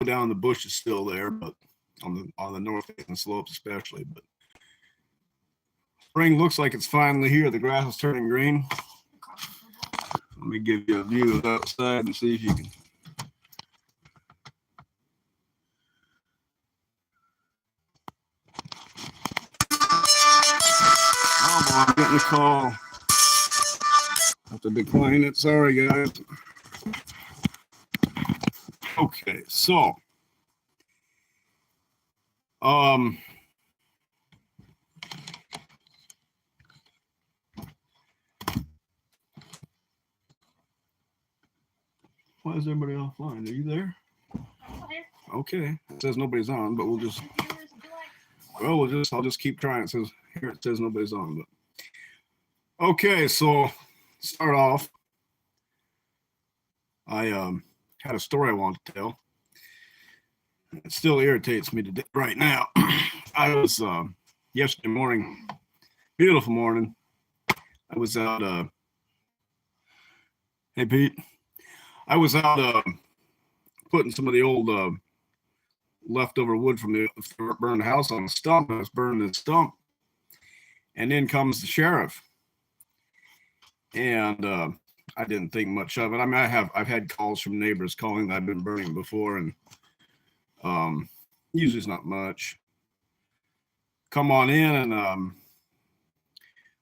down, the bush is still there, but on the north facing slopes especially. But spring looks like it's finally here. The grass is turning green. Let me give you a view of outside and see if you can. Oh boy, I'm getting a call. I have to decline it. Sorry, guys. Okay, so um why is everybody offline? Are you there? Okay. It says nobody's on, but I'll just keep trying. It says here it says nobody's on, but okay, so start off. I had a story I want to tell. It still irritates me today right now. I was yesterday morning, beautiful morning. I was out hey Pete. I was out putting some of the old leftover wood from the burned house on a stump. I was burning the stump, and in comes the sheriff. And I didn't think much of it. I mean, I've had calls from neighbors calling that I've been burning before, and usually it's not much. Come on in, and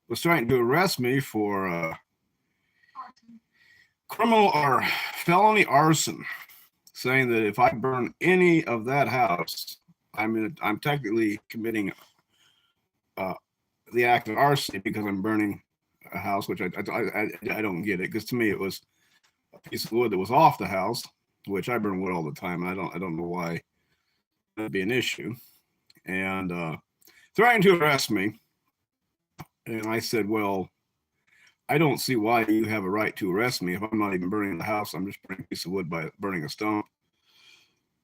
was trying to arrest me for criminal or felony arson, saying that if I burn any of that house, I'm technically committing the act of arson because I'm burning a house, which I don't get it, because to me it was a piece of wood that was off the house, which I burn wood all the time, and I don't know why that'd be an issue. And threatened to arrest me, and I said, well, I don't see why you have a right to arrest me if I'm not even burning the house. I'm just burning a piece of wood by burning a stump.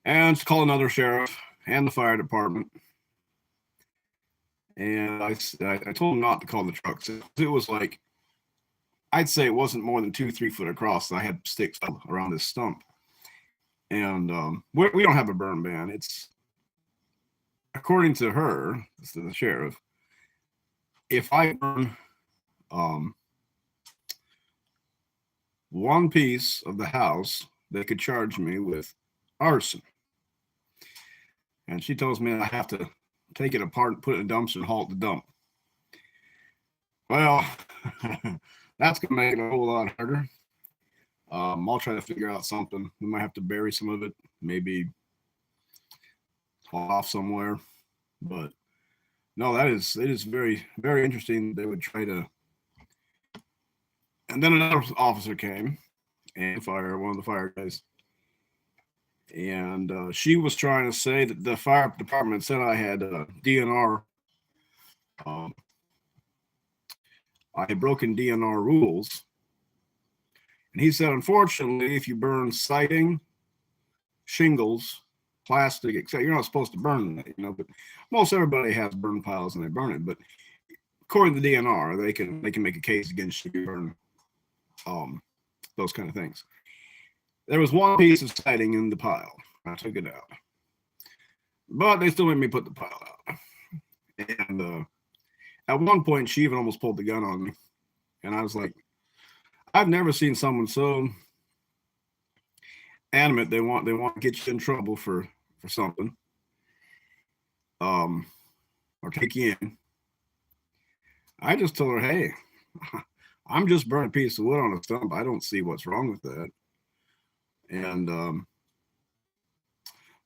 And call another sheriff and the fire department. And I told him not to call the trucks. It was like, I'd say it wasn't more than 2-3 foot across. And I had sticks around this stump. And we don't have a burn ban. It's, according to her, to the sheriff, if I burn one piece of the house, they could charge me with arson. And she tells me I have to take it apart, put it in a dumpster, and haul it to dump. Well, that's going to make it a whole lot harder. I'll try to figure out something. We might have to bury some of it, maybe haul off somewhere. But no, it is very, very interesting. They would try to. And then another officer came, and one of the fire guys. And she was trying to say that the fire department said I had DNR. I had broken DNR rules. And he said, unfortunately, if you burn siding, shingles, plastic, etc., you're not supposed to burn that, but most everybody has burn piles and they burn it. But according to the DNR, they can make a case against you if you burn those kind of things. There was one piece of siding in the pile. I took it out. But they still made me put the pile out. And at one point, she even almost pulled the gun on me. And I was like, I've never seen someone so animate. They want to get you in trouble for something. Or take you in. I just told her, hey, I'm just burning a piece of wood on a stump. I don't see what's wrong with that. And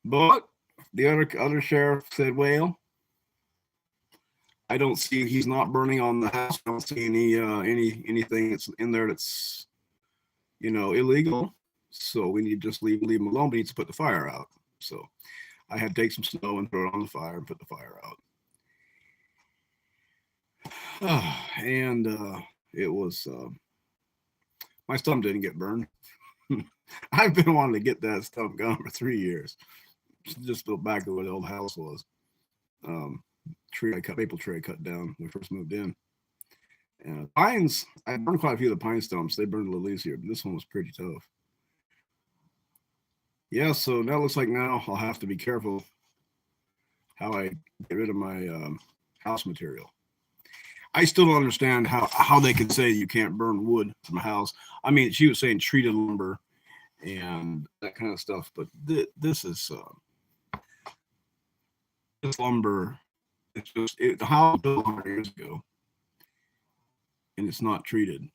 but the other sheriff said, well, I don't see, he's not burning on the house. I don't see anything that's in there that's illegal. So we need to just leave him alone. But he needs to put the fire out. So I had to take some snow and throw it on the fire and put the fire out. And it was my stump didn't get burned. I've been wanting to get that stump gone for 3 years. Just go back to where the old house was. Maple tree I cut down when we first moved in. Pines, I burned quite a few of the pine stumps. They burned a little easier, but this one was pretty tough. Yeah, so that looks like now I'll have to be careful how I get rid of my house material. I still don't understand how they can say you can't burn wood from a house. I mean, she was saying treated lumber and that kind of stuff, but this is this lumber. It's just the house was built 100 years ago, and it's not treated.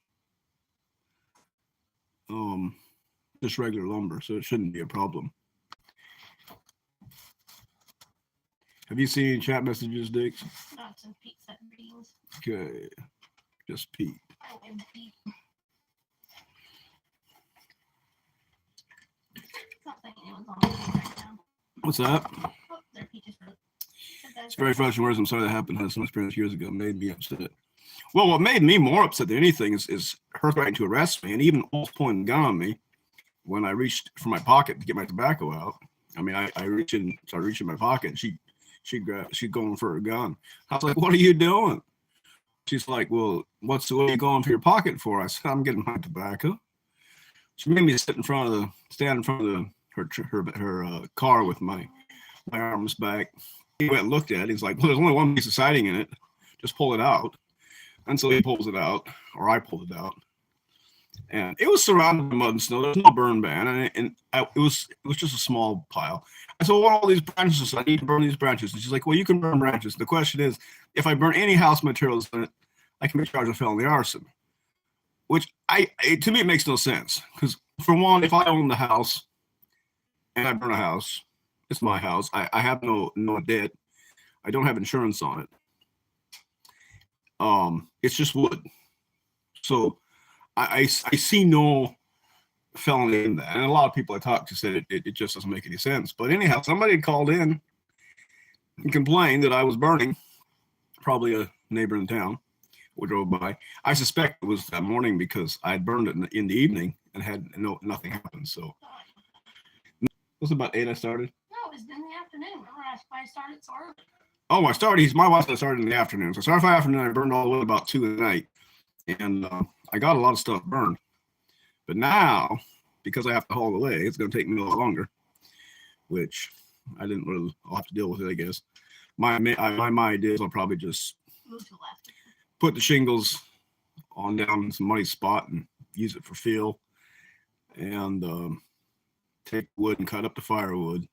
Um, just regular lumber, so it shouldn't be a problem. Have you seen any chat messages, Dix? Not since Pete sent greetings. Okay, just Pete. Oh, and Pete. It's not saying anyone's on Pete right now. What's that? Oh, there Pete just wrote. It's very frustrating. Words. I'm sorry that happened. Had some experience years ago. Made me upset. Well, what made me more upset than anything is her threatening to arrest me and even almost pointing a gun on me when I reached for my pocket to get my tobacco out. I mean, I reached in, so I reached in my pocket. And she's going for a gun. I was like, "What are you doing?" She's like, "Well, what are you going for your pocket for?" I said, "I'm getting my tobacco." She made me stand in front of her car with my arms back. He went and looked at it. He's like, "Well, there's only one piece of siding in it. Just pull it out." And so he pulls it out, or I pulled it out, and it was surrounded by mud and snow. There's no burn ban, it was just a small pile. I said, "Well, what are all these branches? I need to burn these branches." And she's like, "Well, you can burn branches. The question is, if I burn any house materials in it, I can be charged with felony arson." Which to me it makes no sense, because for one, if I own the house and I burn a house, it's my house. I have no debt. I don't have insurance on it. It's just wood. So I see no felony in that. And a lot of people I talked to said it just doesn't make any sense. But anyhow, somebody had called in and complained that I was burning, probably a neighbor in town who drove by. I suspect it was that morning because I had burned it in the evening and had nothing happened. So it was about 8 I started. No, it was in the afternoon. Remember I started so early. Oh, I started. My wife started in the afternoon. So I started 5 afternoon. I burned all the way about 2 in the night, and I got a lot of stuff burned. But now, because I have to haul away, it's going to take me a lot longer, which I didn't really. I'll have to deal with it, I guess. My idea is I'll probably just Move to the left. Put the shingles on down in some muddy spot and use it for fuel, and take wood and cut up the firewood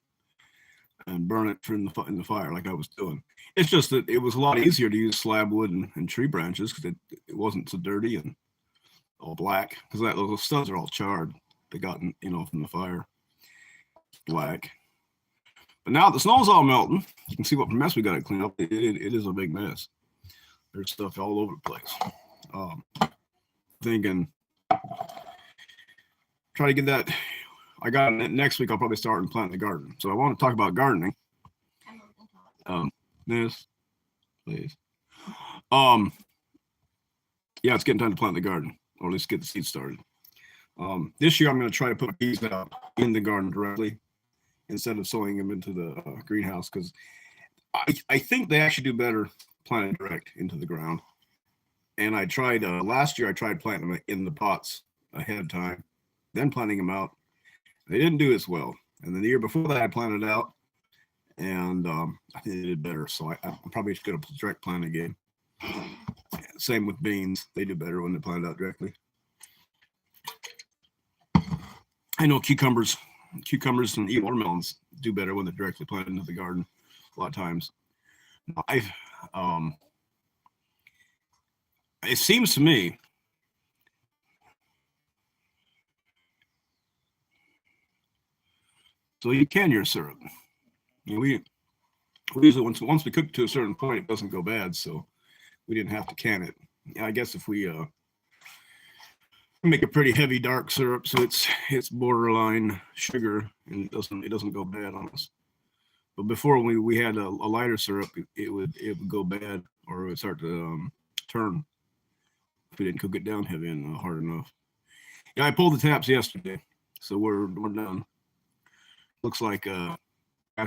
and burn it in the fire like I was doing. It's just that it was a lot easier to use slab wood and tree branches because it wasn't so dirty and all black, because those studs are all charred. They got from the fire, black. But now the snow's all melting. You can see what mess we got to clean up. It is a big mess. There's stuff all over the place. Thinking, try to get that. I got it next week. I'll probably start and plant the garden. So I want to talk about gardening. This, please. Yeah, it's getting time to plant the garden, or at least get the seeds started. This year I'm going to try to put peas out in the garden directly instead of sowing them into the greenhouse, because I think they actually do better planted direct into the ground. And I tried last year. I tried planting them in the pots ahead of time, then planting them out. They didn't do as well. And then the year before that, I planted out, and I think they did better. So I'm probably just going to direct plant again. Same with beans. They do better when they're planted out directly. I know cucumbers and even watermelons do better when they're directly planted into the garden a lot of times. It seems to me so you can your syrup. We use it once we cook it to a certain point, it doesn't go bad, so we didn't have to can it. I guess if we make a pretty heavy dark syrup, so it's borderline sugar and it doesn't go bad on us. But before we had a lighter syrup, it would go bad, or it would start to turn if we didn't cook it down heavy and hard enough. Yeah, I pulled the taps yesterday, so we're done. Looks like grass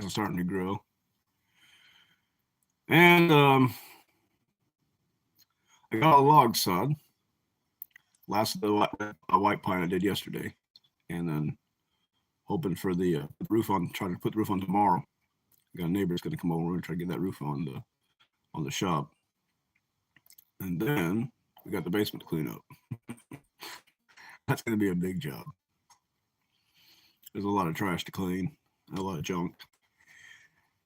is starting to grow. And I got a log sod. Last of the white pine I did yesterday, and then hoping for the roof on, trying to put the roof on tomorrow. Got a neighbor that's going to come over and try to get that roof on the shop. And then we got the basement to clean up. That's going to be a big job. There's a lot of trash to clean, and a lot of junk.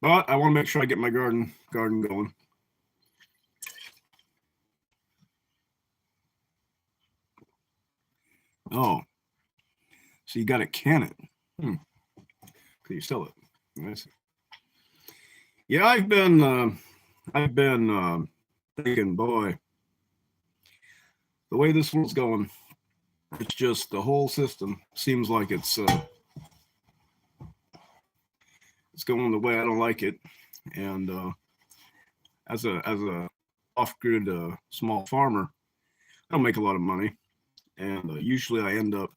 But I want to make sure I get my garden going. Oh, so you got to can it. Can you sell it? Nice. Yeah, I've been thinking, boy, the way this world's going, it's just the whole system seems like it's going the way I don't like it. And as a off-grid small farmer, I don't make a lot of money, and usually I end up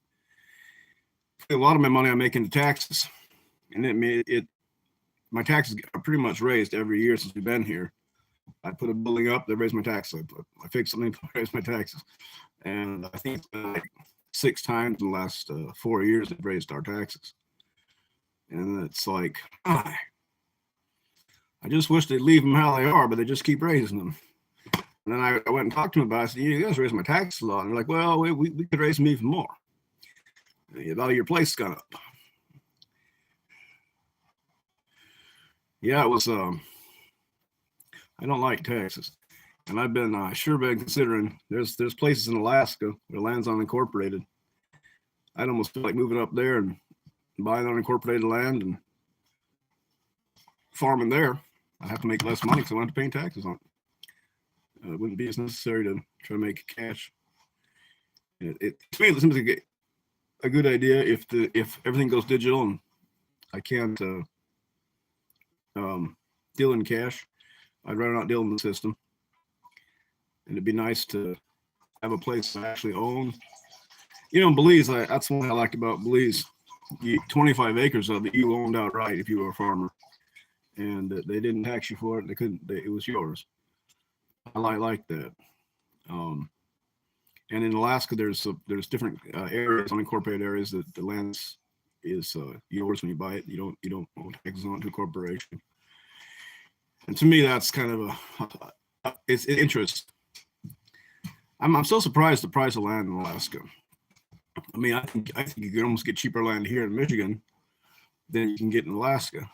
a lot of my money I make into taxes, and my taxes are pretty much raised every year since we've been here. I put a building up, they raise my taxes. I fix something, they raise my taxes, and I think it's been like 6 times in the last 4 years they've raised our taxes, and it's like, I just wish they'd leave them how they are, but they just keep raising them. And then I went and talked to them about it. I said, you guys raise my taxes a lot. And they're like, well, we could raise them even more. The value of your place gone up. Yeah, it was, I don't like taxes. And I've been, sure been considering, there's places in Alaska where land's unincorporated. I'd almost feel like moving up there and buying unincorporated land and farming there. I'd have to make less money because I wouldn't have to pay taxes on it. It wouldn't be as necessary to try to make cash. To me, it seems like a good idea if everything goes digital and I can't deal in cash. I'd rather not deal in the system. And it'd be nice to have a place I actually own. You know, in Belize, that's what I liked about Belize. 25 acres of it you owned outright if you were a farmer, and they didn't tax you for it. It was yours. I like that. And in Alaska, there's different areas, unincorporated areas that the land is yours when you buy it. You don't owe taxes on it to a corporation. And to me, that's kind of it's interest. I'm so surprised the price of land in Alaska. I mean, I think you can almost get cheaper land here in Michigan than you can get in Alaska.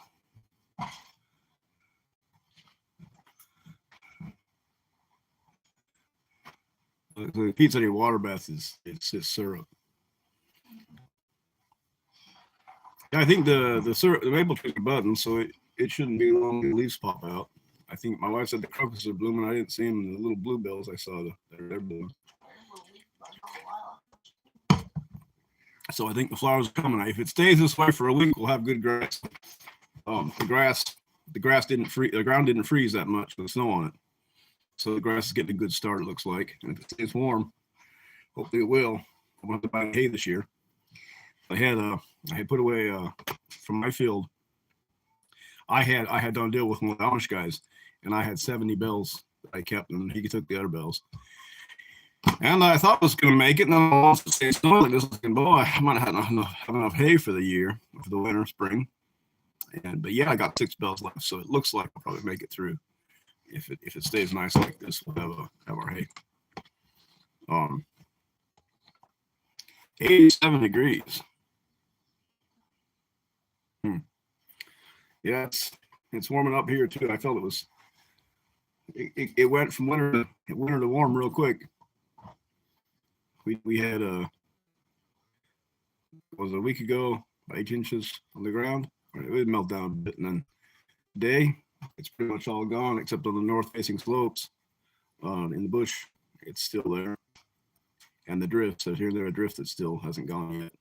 The pizza in your water bath it's syrup. I think the syrup, the maple trees are budding, so it shouldn't be long the leaves pop out. I think my wife said the crocuses are blooming. I didn't see them. The little bluebells I saw, they're blooming. So I think the flowers are coming. If it stays this way for a week, we'll have good grass. The grass didn't freeze. The ground didn't freeze that much with snow on it, so the grass is getting a good start. It looks like, and if it stays warm, hopefully it will. I won't have to buy hay this year. I had put away from my field. I had done a deal with one of the Amish guys, and I had 70 bells that I kept, and he took the other bells. And I thought I was going to make it, and then I lost the snow like this. Looking, boy, I might have enough hay for the year, for the winter, spring. But yeah, I got 6 bells left, so it looks like I'll probably make it through. If it stays nice like this, we'll have our hay. 87 degrees. Yeah, it's warming up here too. I felt it went from winter to warm real quick. We had was a week ago 8 inches on the ground. It would melt down a bit, and then today it's pretty much all gone except on the north facing slopes. In the bush, it's still there, and the drifts. There's here and there a drift that still hasn't gone yet.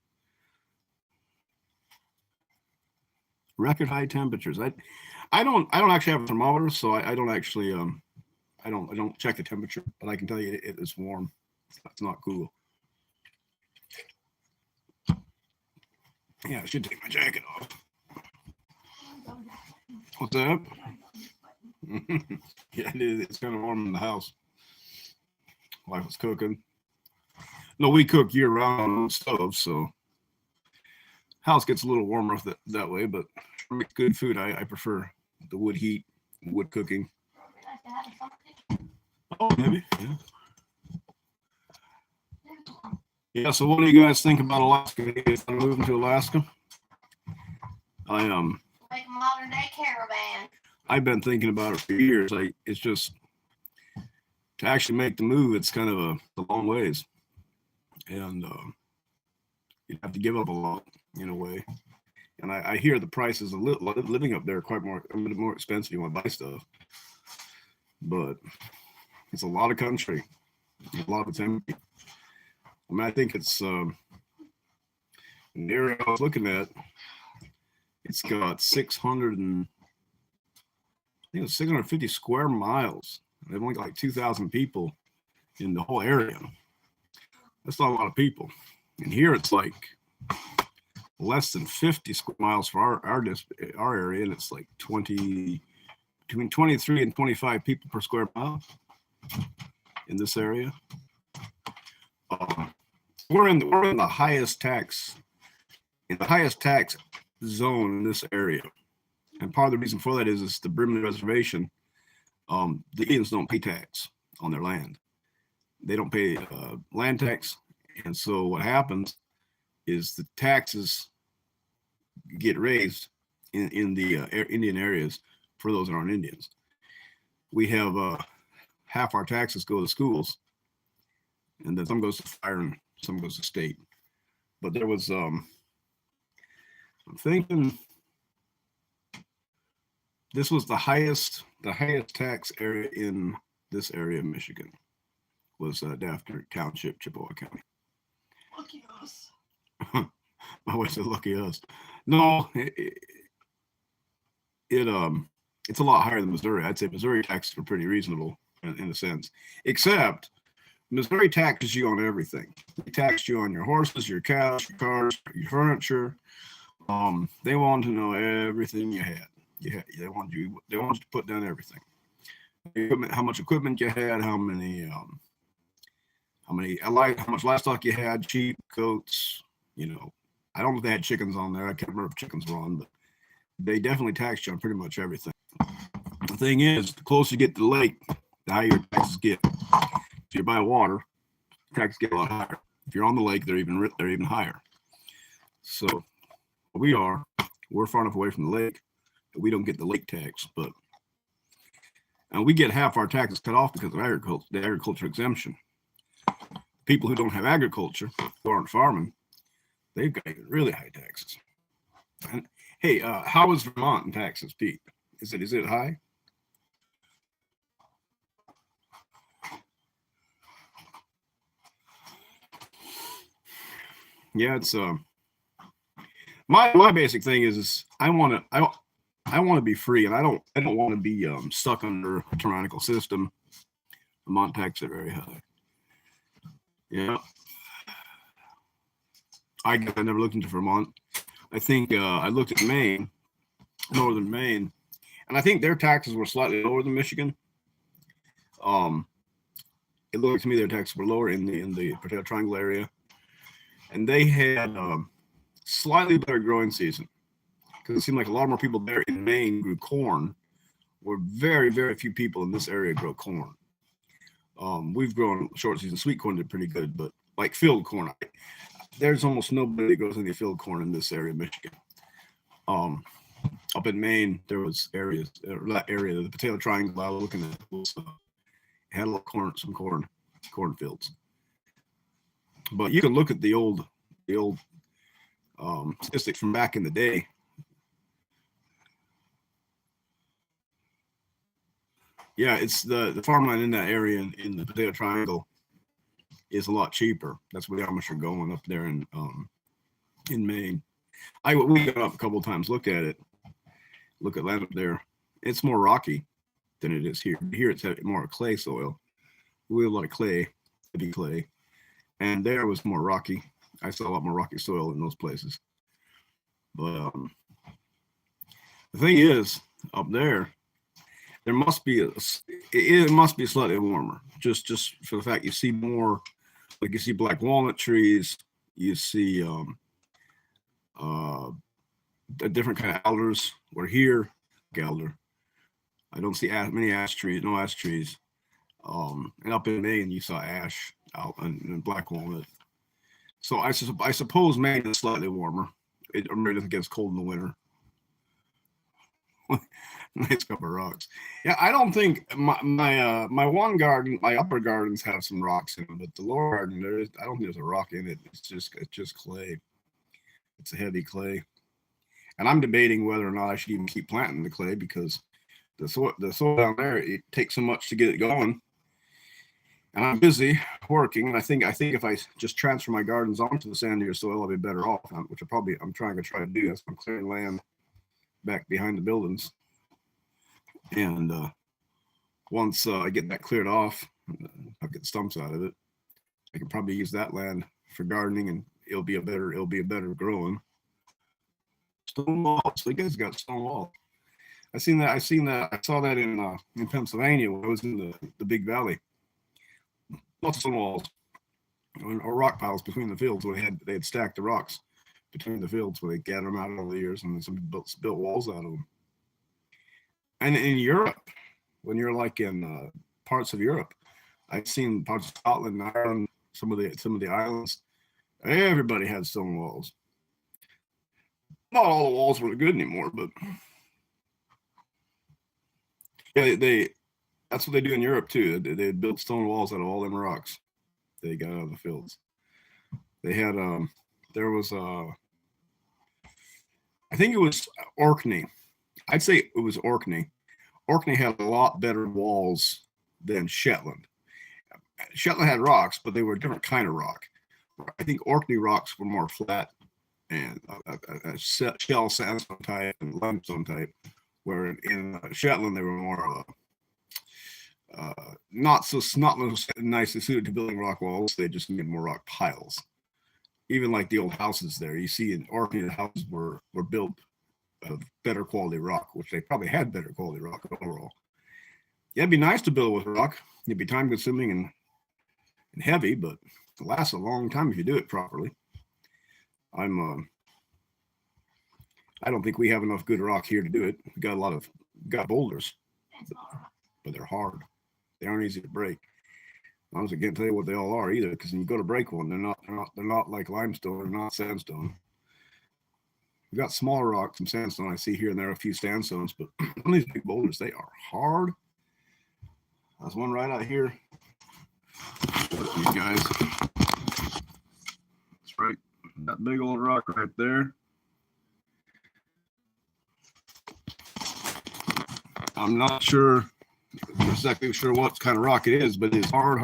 Record high temperatures. I don't actually have a thermometer, so I don't actually I don't check the temperature, but I can tell you it is warm. It's not cool. Yeah, I should take my jacket off. What's that? Yeah, it is. It's kind of warm in the house. Wife was cooking. No, we cook year round on the stove, so House gets a little warmer that way, but for make good food, I prefer the wood heat, wood cooking. It'd be nice to have something. Oh, maybe. Yeah. So what do you guys think about Alaska? If I'm moving to Alaska, Like a modern day caravan. I've been thinking about it for years. It's just to actually make the move. It's kind of a long ways, and you have to give up a lot in a way. And I hear the prices of living up there are quite a bit more expensive. You want to buy stuff, but it's a lot of country. A lot of it's empty. I mean, I think it's in the area I was looking at. It's got 650 square miles. They've only got like 2,000 people in the whole area. That's not a lot of people. And here it's like less than 50 square miles for our area, and it's like between 23 and 25 people per square mile in this area. We're in the highest tax zone in this area, and part of the reason for that is the Brimley Reservation. The Indians don't pay tax on their land. They don't pay land tax, and so what happens is the taxes get raised in the Indian areas for those that aren't Indians. We have half our taxes go to schools, and then some goes to fire and some goes to state. But there was I'm thinking this was the highest tax area in this area of Michigan was Daphne Township, Chippewa County. Lucky us. My wife said, "Lucky us." No, it's a lot higher than Missouri. I'd say Missouri taxes are pretty reasonable in a sense, except Missouri taxes you on everything. They tax you on your horses, your cows, your cars, your furniture. They want to know everything you had. They want you to put down everything. Equipment, how much equipment you had, how much livestock you had, sheep, goats. I don't know if they had chickens on there. I can't remember if chickens were on, but they definitely taxed you on pretty much everything. The thing is, the closer you get to the lake, the higher your taxes get. If you're by water, taxes get a lot higher. If you're on the lake, they're even higher. So we're far enough away from the lake that we don't get the lake tax, and we get half our taxes cut off because of the agriculture exemption. People who don't have agriculture, who aren't farming, they've got really high taxes. And hey, how is Vermont in taxes, Pete? Is it high? Yeah, it's my basic thing is I want to be free, and I don't want to be stuck under a tyrannical system. Vermont taxes are very high. Yeah, I guess I never looked into Vermont. I think I looked at Maine, northern Maine, and I think their taxes were slightly lower than Michigan. It looked to me their taxes were lower in the Potato Triangle area, and they had slightly better growing season because it seemed like a lot more people there in Maine grew corn, where very, very few people in this area grow corn. We've grown short season sweet corn did pretty good, but like field corn, there's almost nobody that grows any field corn in this area of Michigan. Up in Maine, there was that area, the Potato Triangle I was looking at was had a lot of cornfields. But you can look at the old statistics from back in the day. Yeah, it's the farmland in that area in the Potato Triangle is a lot cheaper. That's where the Amish are going up there in Maine. We got up a couple of times, look at land up there. It's more rocky than it is here. Here it's more clay soil. We have a lot of clay, heavy clay, and there was more rocky. I saw a lot more rocky soil in those places. But the thing is, up there must be it must be slightly warmer. Just for the fact you see more, like you see black walnut trees, you see a different kind of alders. Where here, alder, I don't see many ash trees, no ash trees. And up in Maine, you saw ash out and black walnut. So I suppose Maine is slightly warmer. It doesn't get as cold in the winter. Nice couple of rocks. Yeah, I don't think my one garden, my upper gardens have some rocks in them, but the lower garden I don't think there's a rock in it. It's just clay. It's a heavy clay, and I'm debating whether or not I should even keep planting the clay because the soil down there, it takes so much to get it going. And I'm busy working, and I think if I just transfer my gardens onto the sandier soil, I'll be better off. Which I'm trying to do. That's I'm clearing land back behind the buildings, and once I get that cleared off, I'll get the stumps out of it. I can probably use that land for gardening, and it'll be a better growing. Stone walls. I guess it's got stone walls. I saw that in Pennsylvania when I was in the Big Valley. Lots of stone walls or rock piles between the fields where they had stacked the rocks between the fields where they gathered them out over the years, and then some built walls out of them. And in Europe, when you're like in parts of Europe, I've seen parts of Scotland, Ireland, some of the islands. Everybody had stone walls. Not all the walls were good anymore, but yeah, that's what they do in Europe too. They built stone walls out of all them rocks they got out of the fields. They had there was I think it was Orkney. I'd say it was Orkney. Orkney had a lot better walls than Shetland. Shetland had rocks, but they were a different kind of rock. I think Orkney rocks were more flat and a shell sandstone type and limestone type, where in Shetland they were more not so nicely suited to building rock walls. They just needed more rock piles. Even like the old houses there, you see in Orkney, the houses were built of better quality rock, which they probably had better quality rock overall. Yeah, it'd be nice to build with rock. It'd be time consuming and heavy, but it lasts a long time if you do it properly. I don't think we have enough good rock here to do it. We got boulders, but they're hard. They aren't easy to break. I honestly can't tell you what they all are either, because when you go to break one, they're not like limestone or not sandstone. We've got smaller rocks, some sandstone. I see here and there a few sandstones, but on these big boulders, they are hard. There's one right out here. These guys. That's right. That big old rock right there. I'm not exactly sure what kind of rock it is, but it is hard.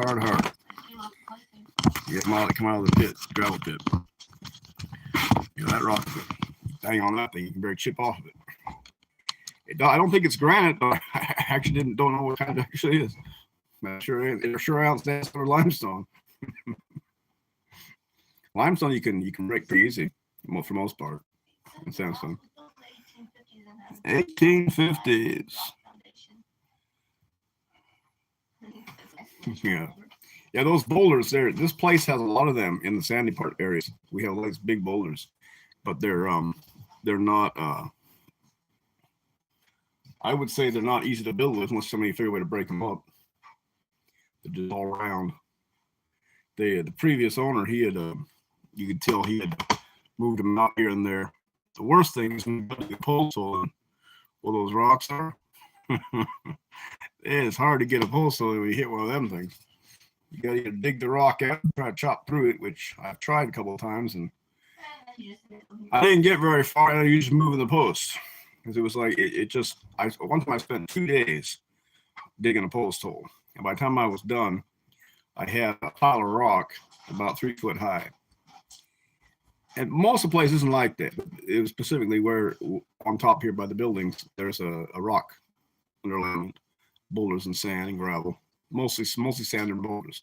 You come out of the pit, gravel pit. That rock, hang on that thing, you can barely chip off of it. I don't think it's granite, but I actually don't know what kind it actually is. It sure ain't sandstone or limestone. Limestone you can break pretty easy, for the most part. In sandstone. 1850s. Yeah, those boulders there. This place has a lot of them in the sandy part areas. We have these big boulders, but they're not. I would say they're not easy to build with unless somebody figure a way to break them up. They're just all around. The previous owner, you could tell he had moved them out here and there. The worst thing is when you go to the post hole and where those rocks are. It's hard to get a post hole when you hit one of them things. You got to dig the rock out, try to chop through it, which I've tried a couple of times, and I didn't get very far. I used moving the post because it was like one time I spent 2 days digging a post hole, and by the time I was done, I had a pile of rock about 3 foot high. And most of the place isn't like that. It was specifically where on top here by the buildings, there's a rock underlayment, boulders and sand and gravel, mostly sand and boulders.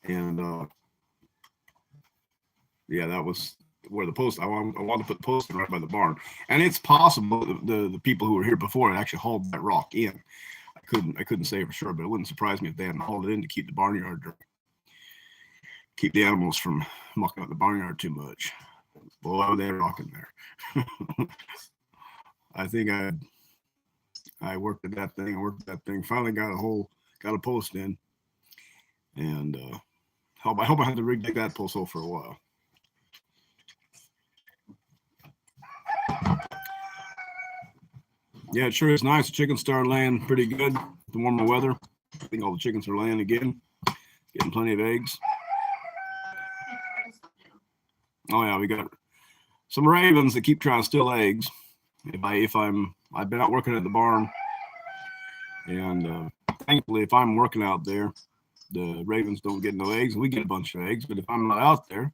And that was where the post. I wanted to put the post in right by the barn, and it's possible the people who were here before had actually hauled that rock in. I couldn't say for sure, but it wouldn't surprise me if they hadn't hauled it in to keep the barnyard dry. Keep the animals from mucking up the barnyard too much. Boy, they're rocking there. I think I worked at that thing. I worked at that thing. Finally got a post in, and I hope I have to dig that post hole for a while. Yeah, it sure is nice. The chickens started laying pretty good. The warmer weather. I think all the chickens are laying again, getting plenty of eggs. Oh yeah, we got some ravens that keep trying to steal eggs. I've been out working at the barn, and thankfully, if I'm working out there, the ravens don't get no eggs. We get a bunch of eggs, but if I'm not out there,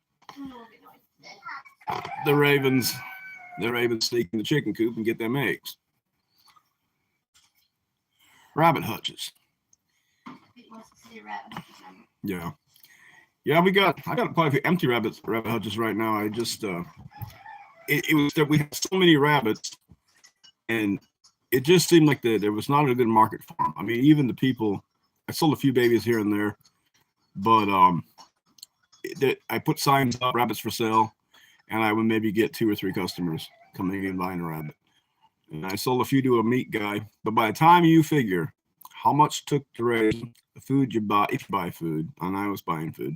the ravens sneak in the chicken coop and get them eggs. Rabbit hutches. Yeah. Yeah, I got quite a few empty rabbit hutches right now. I just it was that we had so many rabbits, and it just seemed like there was not a good market for them. I mean, even the people, I sold a few babies here and there, but I put signs up, rabbits for sale, and I would maybe get 2 or 3 customers coming in buying a rabbit. And I sold a few to a meat guy, but by the time you figure how much took to raise the food you buy, if you buy food, and I was buying food,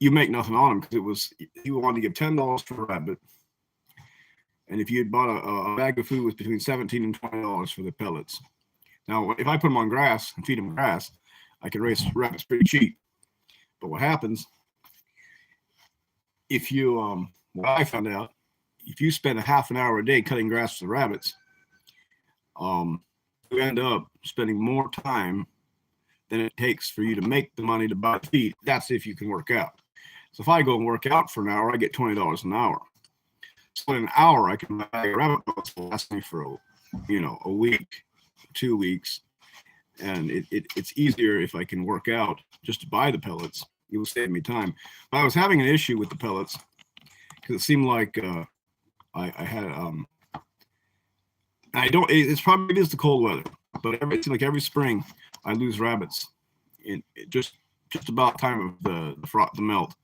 you make nothing on them because he wanted to give $10 for a rabbit, and if you had bought a bag of food, it was between $17 and $20 for the pellets. Now, if I put them on grass and feed them grass, I can raise rabbits pretty cheap. But what happens if you, what I found out, if you spend a half an hour a day cutting grass for the rabbits, you end up spending more time than it takes for you to make the money to buy feed. That's if you can work out. So if I go and work out for an hour, I get $20 an hour. So in an hour, I can buy a rabbit that will last me for a week, 2 weeks, and it's easier if I can work out just to buy the pellets. It will save me time. But I was having an issue with the pellets because it seemed like I had I don't. It's probably the cold weather, but it seems like every spring I lose rabbits. Just about time of the melt.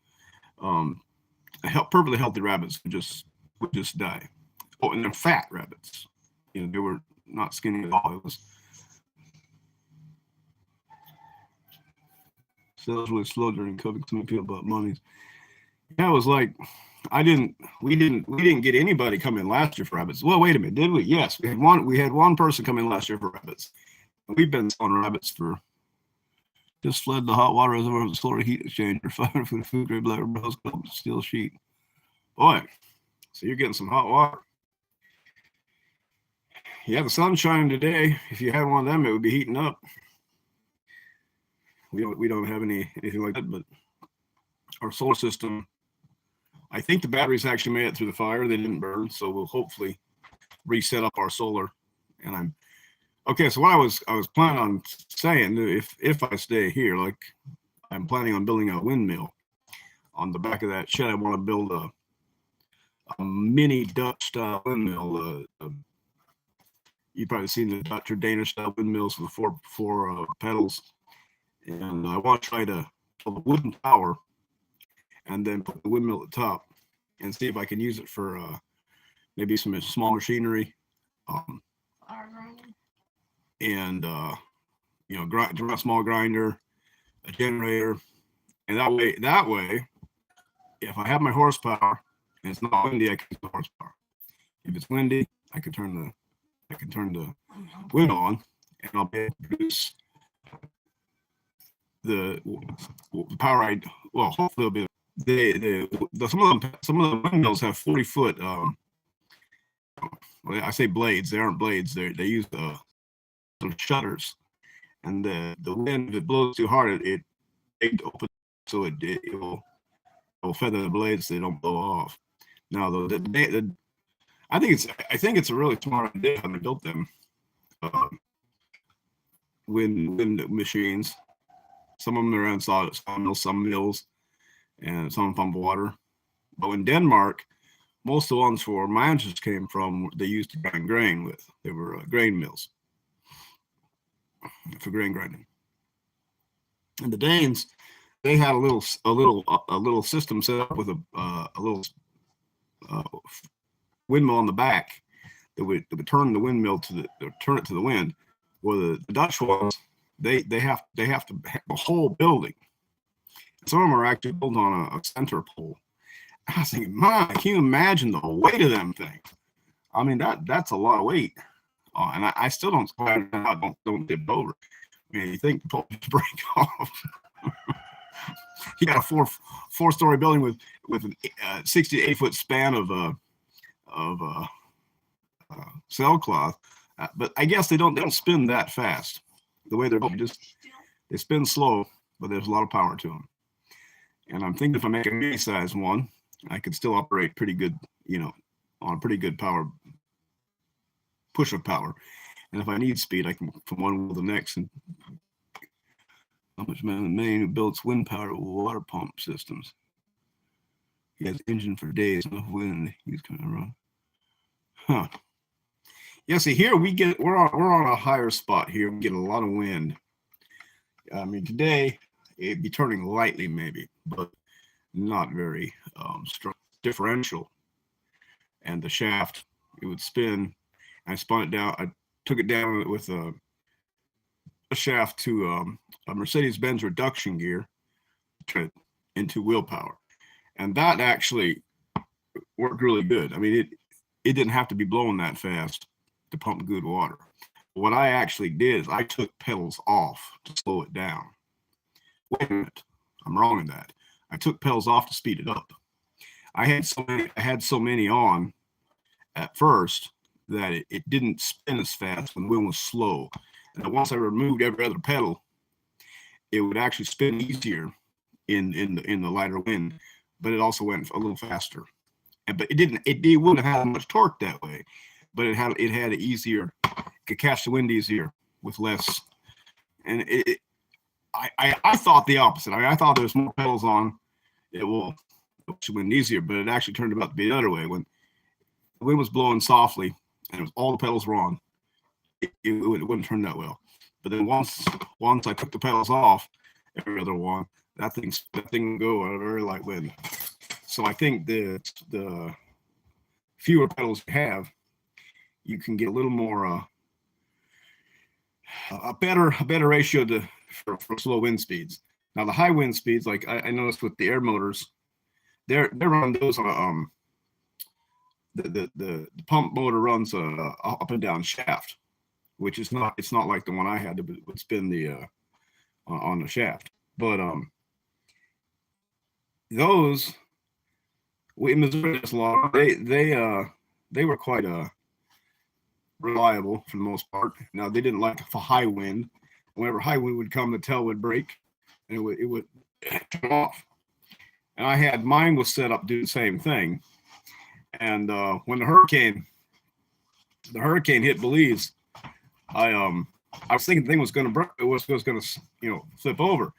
Perfectly healthy rabbits would just die. Oh, and they're fat rabbits. They were not skinny at all. It was sales really slow during COVID. Some people bought monies. Yeah, it was like we didn't get anybody come in last year for rabbits. Well, wait a minute, did we? Yes, we had one person come in last year for rabbits. We've been selling rabbits for just fled the hot water reservoir of the Storie heat exchanger, fire for the food grade black rose steel sheet. Boy, so you're getting some hot water. Yeah, the sun's shining today. If you had one of them, it would be heating up. We don't have anything like that, but our solar system, I think the batteries actually made it through the fire. They didn't burn, so we'll hopefully reset up our solar. And okay. So what I was planning on saying, if I stay here, like I'm planning on building a windmill on the back of that shed. I want to build a mini Dutch style windmill. You've probably seen the Dutch or Danish style windmills with four pedals, and I want to try to build a wooden tower and then put the windmill at the top and see if I can use it for maybe some small machinery, and a small grinder, a generator, and that way, if I have my horsepower and it's not windy, I can use the horsepower. If it's windy, I can turn the wind on, and I'll be able to produce the power. Hopefully it'll be. Some of the windmills have 40-foot. I say blades. They aren't blades. They use some shutters, and the wind, if it blows too hard, it opens, so it will feather the blades so they don't blow off. Now I think it's a really smart idea how they built them wind machines. Some of them are on sawmills, some mills, and some pump water. But in Denmark, most of the ones for my ancestors came from, they used to grind grain with. They were grain mills for grain grinding. And the Danes, they had a little system set up with a little windmill on the back that would turn the windmill turn it to the wind. Well, the Dutch ones, they have to have the whole building. Some of them are actually built on a center pole. I was thinking, man, can you imagine the weight of them things? I mean, that's a lot of weight. And I still don't tip over. I mean, you think the pole just break off? You got a four-story building with a 60 to 8 foot span of sailcloth, but I guess they don't spin that fast. The way they're built, they spin slow, but there's a lot of power to them. And I'm thinking if I make a mini-size one, I could still operate pretty good, on a pretty good power, push-up power. And if I need speed, I can from one wheel to the next. And how much man who builds wind power water pump systems? He has engine for days, enough wind. He's gonna run. Huh. Yeah, see here we're on a higher spot here. We get a lot of wind. I mean, today it'd be turning lightly maybe, but not very strong differential. And the shaft, it would spin. I spun it down. I took it down with a shaft to a Mercedes-Benz reduction gear into wheel power. And that actually worked really good. I mean, it didn't have to be blowing that fast to pump good water. What I actually did is I took pedals off to slow it down. Wait a minute, I'm wrong in that. I took pedals off to speed it up. I had so many on at first that it didn't spin as fast when the wind was slow. And once I removed every other pedal, it would actually spin easier in the lighter wind, but it also went a little faster. But it wouldn't have had much torque that way, but it had easier, could catch the wind easier with less. And I thought the opposite. I thought there's more pedals on, it will push the wind easier, but it actually turned out to be the other way. When the wind was blowing softly and all the pedals were on, it wouldn't turn that well. But then once I took the pedals off, every other one, that thing would go at a very light wind. So I think the fewer pedals you have, you can get a little more a better ratio for slow wind speeds. Now the high wind speeds, like I noticed with the air motors, they're running those on the pump motor runs a up and down shaft, which is not like the one I had that would spin the on the shaft. But those in Missouri, they were quite reliable for the most part. Now they didn't like a high wind. Whenever high wind would come, the tail would break and it would turn off. And I had mine was set up to do the same thing. And when the hurricane hit Belize, I was thinking the thing was going to break. It was going to flip over,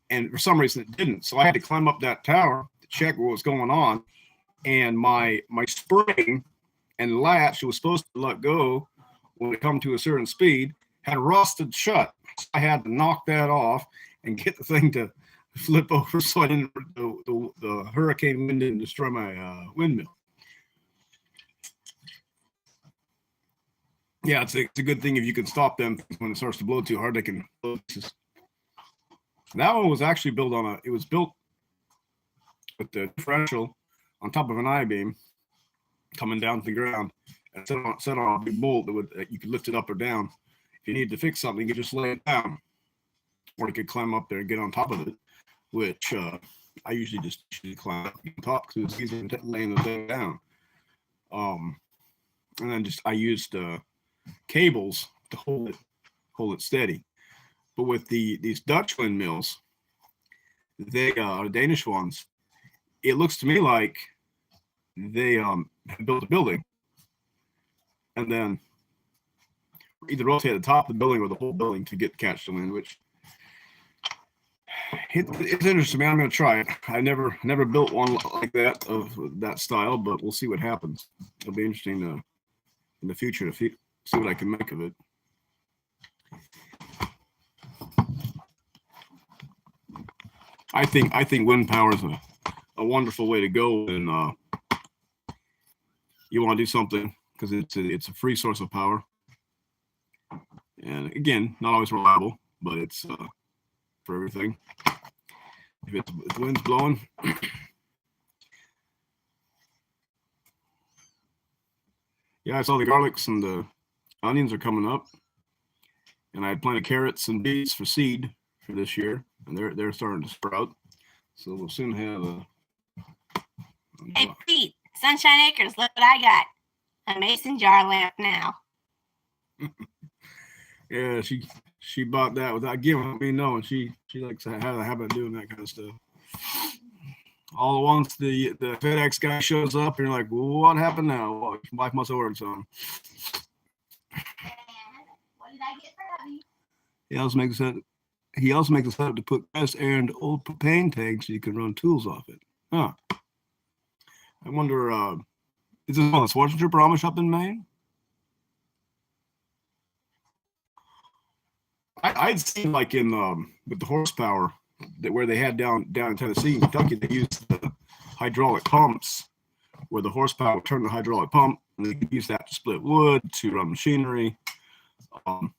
and for some reason it didn't. So I had to climb up that tower to check what was going on. And my spring and latch, it was supposed to let go when it come to a certain speed, had rusted shut. So I had to knock that off and get the thing to flip over so I didn't the hurricane wind didn't destroy my windmill. Yeah, it's a good thing if you can stop them when it starts to blow too hard. They can. That one was actually built it was built with the differential on top of an I-beam coming down to the ground and set on a big bolt that you could lift it up or down. If you needed to fix something, you could just lay it down, or you could climb up there and get on top of it, which I usually just climb up on top because it's easier than laying the thing down. And then I used cables to hold it steady. But with these Dutch windmills, they are Danish ones. It looks to me like they built a building and then either rotate the top of the building or the whole building to catch the wind, which it's interesting, man. I'm going to try it. I never built one like that of that style, but we'll see what happens. It'll be interesting in the future to see what I can make of it. I think wind power is a wonderful way to go, and you want to do something because it's a free source of power. And again, not always reliable, but it's for everything. If the wind's blowing. Yeah, I saw the garlics and the onions are coming up. And I had planted carrots and beets for seed for this year, and they're starting to sprout. So we'll soon have a. Hey Pete, Sunshine Acres, look what I got. A mason jar lamp now. Yeah, she bought that without giving me knowing. She likes to have a habit of doing that kind of stuff. All at once the FedEx guy shows up, and you're like, well, what happened now? Well, your wife must have ordered something. What did I get for hubby? He also makes a setup to put gas air into old propane tanks so you can run tools off it. Huh. I wonder, is this one of the Swartz Trooper Amish up in Maine? I'd seen like in with the horsepower that where they had down in Tennessee and Kentucky, they used the hydraulic pumps where the horsepower would turn the hydraulic pump, and they could use that to split wood, to run machinery. And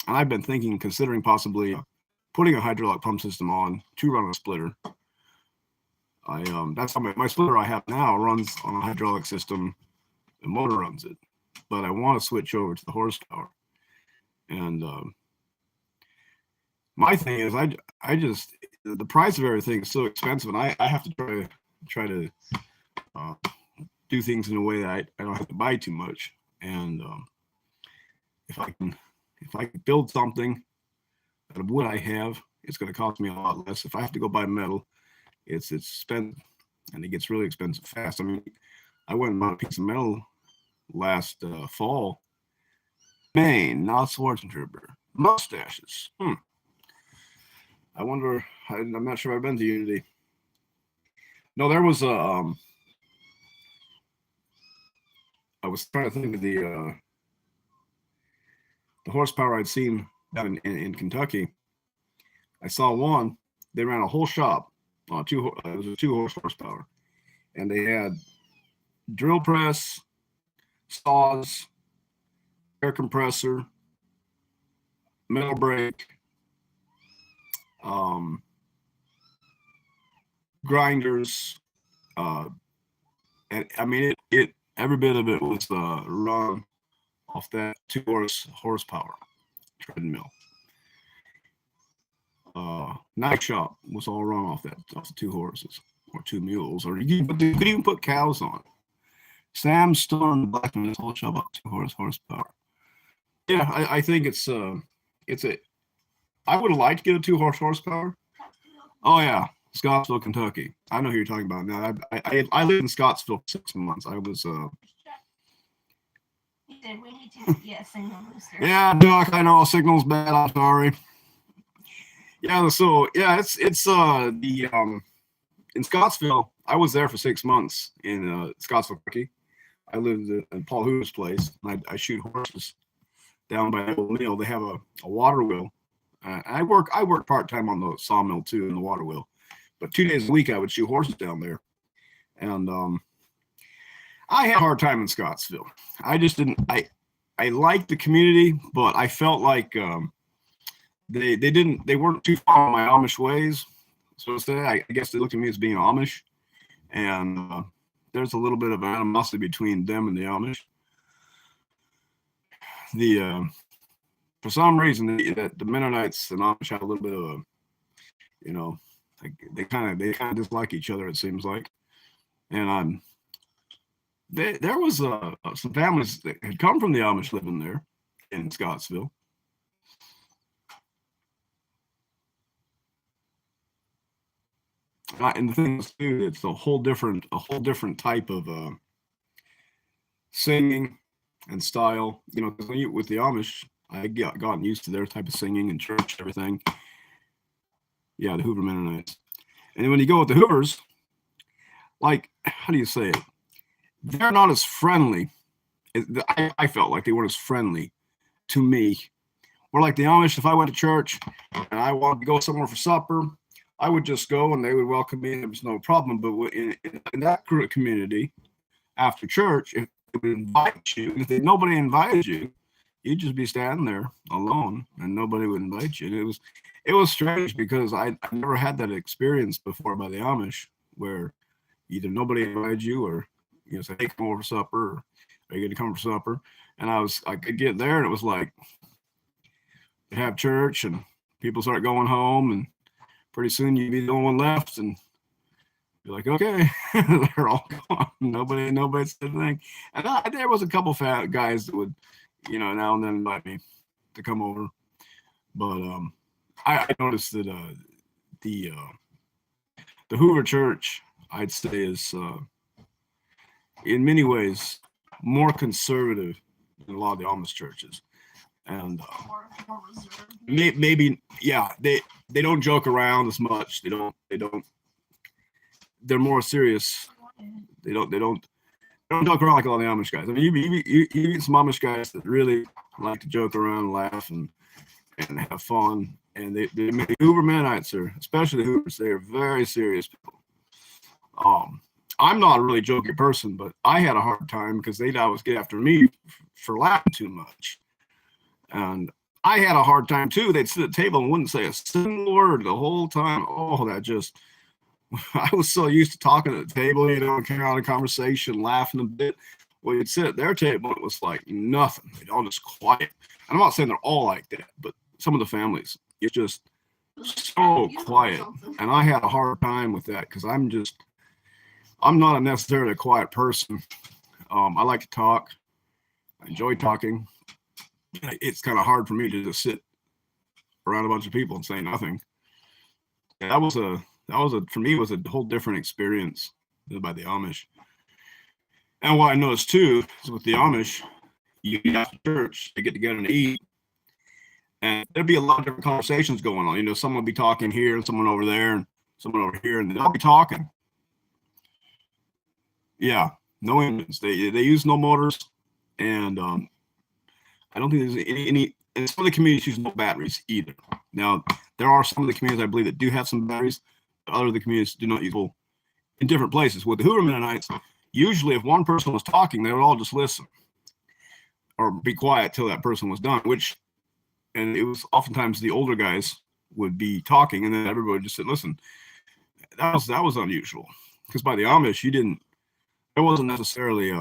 I've been considering possibly putting a hydraulic pump system on to run a splitter. That's how my splitter I have now runs on a hydraulic system. The motor runs it, but I want to switch over to the horsepower. And my thing is, I just the price of everything is so expensive, and I have to try to do things in a way that I don't have to buy too much. And if I can build something out of wood I have, it's going to cost me a lot less. If I have to go buy metal, it's expensive, and it gets really expensive fast. I mean, I went and bought a piece of metal last fall. Maine, not Swartz Trooper. Mustaches. I wonder. I'm not sure I've been to Unity. No, there was a. I was trying to think of the horsepower I'd seen down in Kentucky. I saw one. They ran a whole shop on it was a 2 horsepower, and they had drill press, saws, air compressor, metal brake, grinders, and I mean it every bit of it was run off that 2 horsepower treadmill. Night shop was all run off the 2 horses or 2 mules, or you could even put cows on. Sam Stone Blackman, his whole shop up 2 horsepower. Yeah, I think it's a. I would have liked to get a 2 horsepower. Oh yeah, Scottsville, Kentucky. I know who you're talking about now. I lived in Scottsville for 6 months. I was He said we need to get a signal booster. Yeah, Doc, I know signal's bad. I'm sorry. Yeah, so yeah, it's the in Scottsville. I was there for 6 months in Scottsville, Kentucky. I lived at Paul Hoover's place, and I shoot horses down by the old mill. They have a water wheel. I work part-time on the sawmill too, in the water wheel, but 2 days a week I would shoot horses down there. And I had a hard time in Scottsville. I just didn't. I liked the community, but I felt like they weren't too far on my Amish ways. So to say, I guess they looked at me as being Amish, and there's a little bit of animosity between them and the Amish. For some reason, the Mennonites and Amish have a little bit of a, like they kind of dislike each other. It seems like, and there was some families that had come from the Amish living there in Scottsville. And the thing is too, it's a whole different type of singing and style. Because with the Amish, I gotten used to their type of singing and church, everything. Yeah, the Hoover Mennonites. And then when you go with the Hoovers, like, how do you say it? They're not as friendly. I felt like they weren't as friendly to me. Or like the Amish, if I went to church and I wanted to go somewhere for supper, I would just go and they would welcome me. There was no problem. But in that community, after church, they would invite you. And if nobody invited you, you'd just be standing there alone, and nobody would invite you. And it was strange because I never had that experience before by the Amish, where either nobody invited you, or say, hey, come over for supper, or are you going to come for supper? And I could get there, and it was like they have church, and people start going home, and pretty soon you'd be the only one left, and you're like, okay, they're all gone. Nobody said anything. And there was a couple fat guys that would, now and then invite me to come over. But I noticed that the Hoover Church, I'd say, is in many ways more conservative than a lot of the Amish churches. And maybe, yeah, they don't joke around as much. They're more serious. They don't joke around like a lot of the Amish guys. I mean, you meet some Amish guys that really like to joke around and laugh and have fun. And the Hoover Mennonites are, especially the Hoovers, they are very serious people. I'm not a really jokey person, but I had a hard time because they'd always get after me for laughing too much. And I had a hard time too. They'd sit at the table and wouldn't say a single word the whole time. Oh, I was so used to talking at the table, carrying on a conversation, laughing a bit. Well, you'd sit at their table, it was like nothing. They'd all just quiet. And I'm not saying they're all like that, but some of the families, it's just so quiet. And I had a hard time with that because I'm not necessarily a quiet person. I like to talk. I enjoy talking. It's kind of hard for me to just sit around a bunch of people and say nothing. That was for me was a whole different experience than by the Amish. And what I noticed too is with the Amish, you get to church, they get together and eat, and there'd be a lot of different conversations going on. Someone would be talking here, and someone over there, and someone over here, and they'll be talking. Yeah, no engines. They use no motors, and I don't think there's any. And some of the communities use no batteries either. Now, there are some of the communities, I believe, that do have some batteries, but other of the communities do not use them in different places. With the Hoover Mennonites, usually if one person was talking, they would all just listen or be quiet till that person was done, and it was oftentimes the older guys would be talking, and then everybody would just sit and listen. That was unusual, because by the Amish, there wasn't necessarily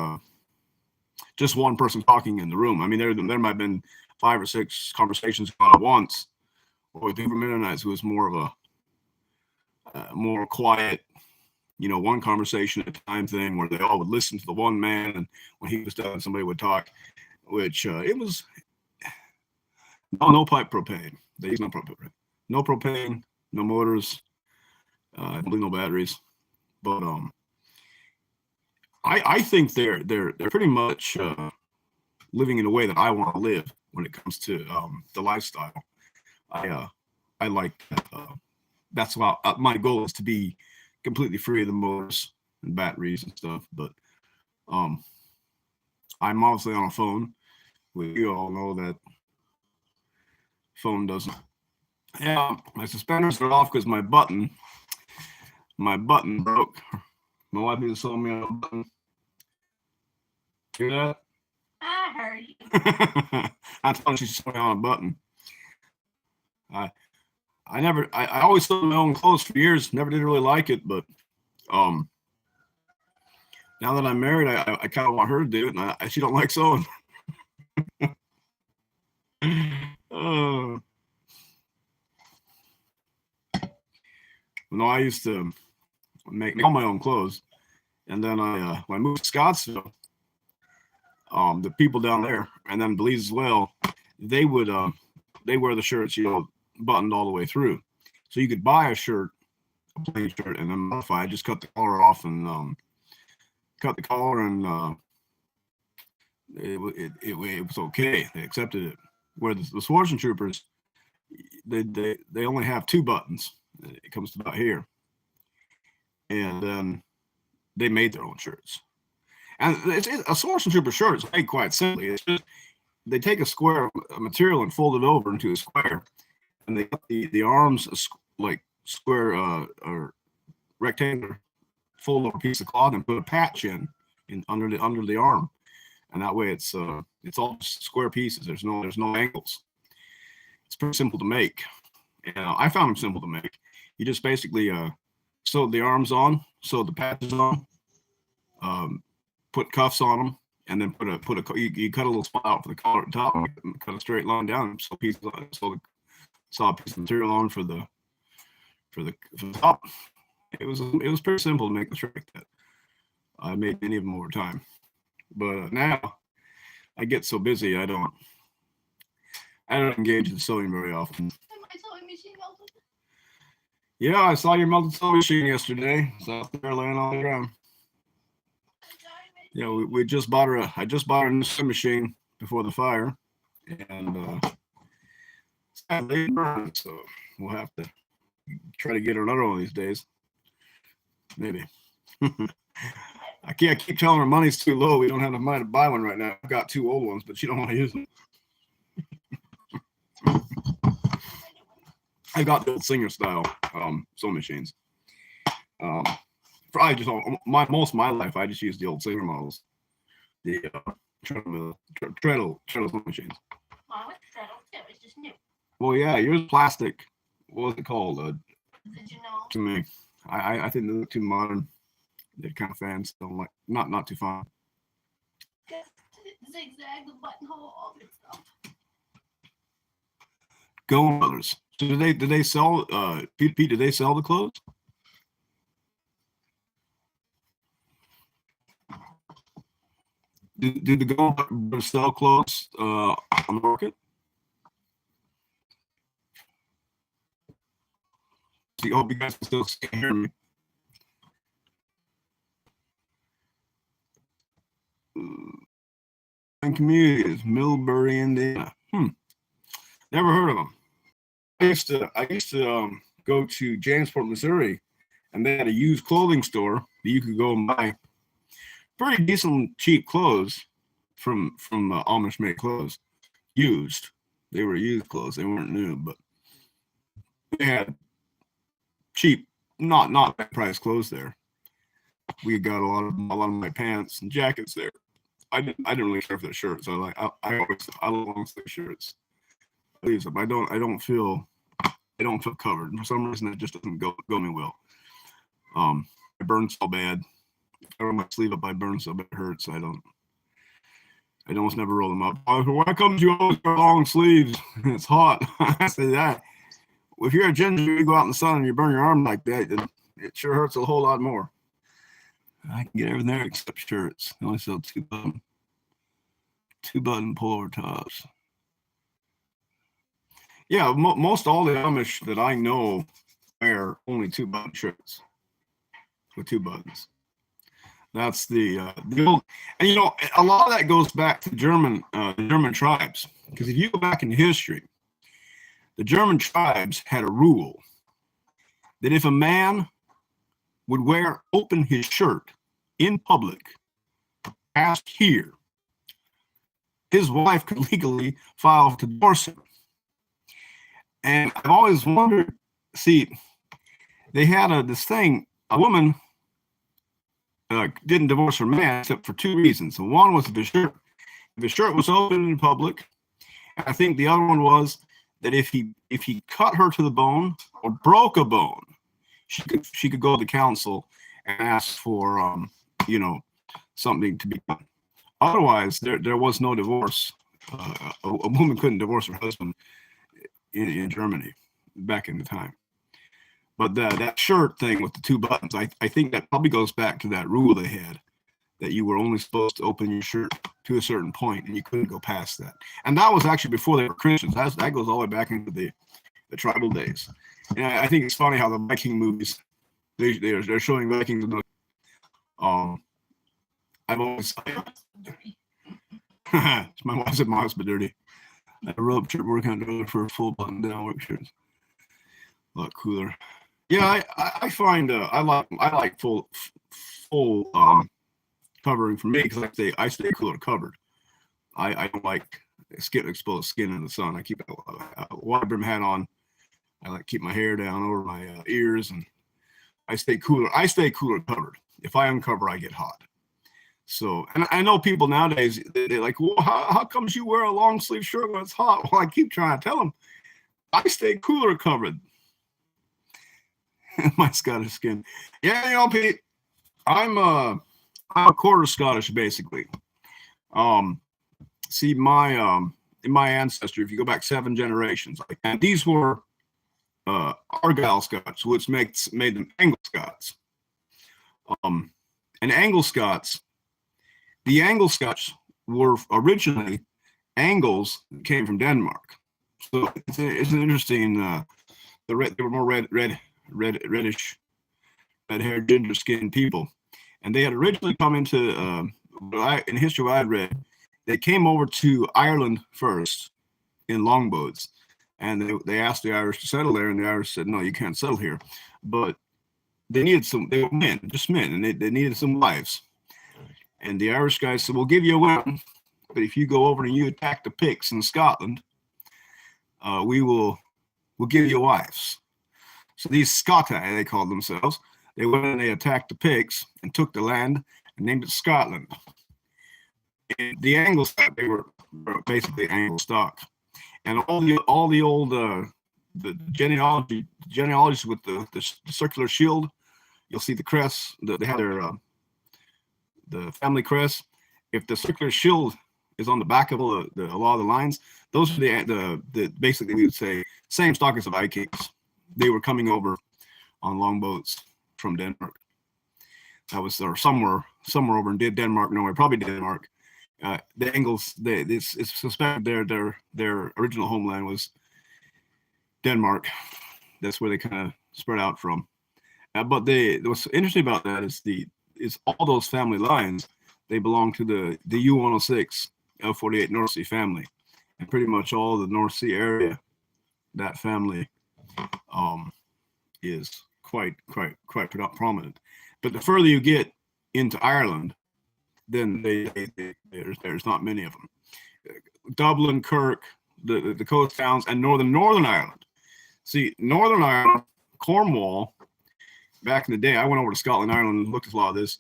just one person talking in the room. I mean, there might have been 5 or 6 conversations going on at once. Or with the Hoover Mennonites, it was more of a more quiet, one conversation at a time thing, where they all would listen to the one man, and when he was done, somebody would talk. Which it was no pipe propane. They use no propane, no motors. I believe no batteries. But I think they're pretty much living in a way that I want to live when it comes to the lifestyle. I like that. That's why my goal is to be completely free of the motors and batteries and stuff. But I'm obviously on a phone. You all know that phone doesn't. Yeah, my suspenders are off because my button broke. My wife needs to sew me on a button. Hear that? I heard you. I thought she sewed me on a button. I always sewed my own clothes for years. Never did really like it, but now that I'm married, I kind of want her to do it, and she don't like sewing. No, I used to make all my own clothes, and then when I moved to Scottsville, the people down there, and then Belize as well, they wear the shirts, buttoned all the way through. So you could buy a plain shirt, and then modify. Just cut the collar off and cut the collar, and it was okay. They accepted it. Where the Swartzen Troopers, they only have 2 buttons. It comes to about here, and then they made their own shirts. And a Swartzen Trooper shirt is made quite simply. It's just they take a square of material and fold it over into a square, and they cut the arms like square or rectangular, fold over piece of cloth and put a patch in under the arm. and that way it's all square pieces. There's no angles. It's pretty simple to make. And I found them simple to make. You just basically sewed the arms on, sewed the patches on, put cuffs on them, and then you cut a little spot out for the collar at the top, and cut a straight line down, and saw a piece of material on for the top. It was pretty simple to make the shirt like that. I made many of them over time, but now I get so busy I don't engage in sewing very often. Yeah, I saw your melted sewing machine yesterday. It's out there laying on the ground. Yeah, we just bought her. I just bought her a new sewing machine before the fire, and sadly it burned. So we'll have to try to get her another one of these days. Maybe. I keep telling her money's too low. We don't have enough money to buy one right now. I've got 2 old ones, but she don't want to use them. I got the old Singer style sewing machines. Probably just most of my life, I just used the old Singer models, the treadle sewing machines. Mine was treadle too. It's just new. Well, yeah, yours plastic. What was it called? Original. To me, I think they look too modern. They're kind of fans, so like not too fun. Zigzag, the buttonhole, all good stuff. Go Brothers. So did they sell Pete? Did they sell the clothes? Did the Go Brothers sell clothes on the market? I hope you guys can still hear me. Communities, Millbury, Indiana. Never heard of them. I used to go to Jamesport, Missouri, and they had a used clothing store that you could go and buy pretty decent, cheap clothes from Amish made clothes. Used. They were used clothes. They weren't new, but they had cheap, not bad price clothes there. We got a lot of my pants and jackets there. I didn't really care for the shirts. I love long sleeve shirts. I don't feel covered. For some reason it just doesn't go me well. I burn so bad. If I roll my sleeve up, I burn so bad it hurts. I almost never roll them up. Why come you always wear long sleeves? It's hot. I say that. If you're a ginger, you go out in the sun and you burn your arm like that, it sure hurts a whole lot more. I can get everything there except shirts. They only sell two button pullover tops. Yeah, most all the Amish that I know wear only 2-button shirts with 2 buttons. That's the old, and a lot of that goes back to German tribes, because if you go back in history, the German tribes had a rule that if a man would open his shirt in public, past here, his wife could legally file to divorce him. And I've always wondered, see, they had this thing, a woman didn't divorce her man except for 2 reasons. And one was if his shirt was open in public. And I think the other one was that if he cut her to the bone or broke a bone, she could go to the council and ask for something to be done. Otherwise, there was no divorce. A woman couldn't divorce her husband in Germany back in the time. But that shirt thing with the 2 buttons, I think that probably goes back to that rule they had, that you were only supposed to open your shirt to a certain point and you couldn't go past that. And that was actually before they were Christians. That goes all the way back into the tribal days. And I think it's funny how the Viking movies, they're showing Vikings. I've always my wife said my house but dirty. I rope shirt working on for a full button down work shirts. A lot cooler. Yeah, I find I like full covering for me because I stay cooler covered. I don't like exposed skin in the sun. I keep a wide brim hat on. I like keep my hair down over my ears, and I stay cooler. I stay cooler covered. If I uncover, I get hot. So, and I know people nowadays, they're like, well, how comes you wear a long sleeve shirt when it's hot? Well, I keep trying to tell them, I stay cooler covered. My Scottish skin. Yeah, Pete, I'm a quarter Scottish, basically. See, in my ancestry, if you go back 7 generations, and these were Argyll Scots, which made them Anglo Scots. And Anglo Scots, the Anglo Scots were originally Angles that came from Denmark. So it's an interesting. They were more reddish, red-haired, ginger-skinned people, and they had originally come into in history what I read, they came over to Ireland first in longboats, and they asked the Irish to settle there, and the Irish said, no, you can't settle here. But they were men, and they needed some wives. And the Irish guys said, we'll give you a woman, but if you go over and you attack the Picts in Scotland, we'll give you wives. So these Scotai, they called themselves, they went and they attacked the Picts and took the land and named it Scotland. And the Angles, they were basically Anglo stock. And all the old the genealogies with the circular shield, you'll see the crest. They have their the family crest. If the circular shield is on the back of a lot of the lines, those are the basically we would say same stock as the Vikings. They were coming over on longboats from Denmark. That was somewhere over in Denmark. No, probably Denmark. The Angles, it's suspected their original homeland was Denmark. That's where they kind of spread out from. But what's interesting about that is all those family lines, they belong to the U-106 L-48 North Sea family, and pretty much all the North Sea area, that family is quite prominent. But the further you get into Ireland, then there's not many of them. Dublin, Kirk, the coast towns, and Northern Ireland. See, Northern Ireland, Cornwall. Back in the day, I went over to Scotland, Ireland, and looked at a lot of this.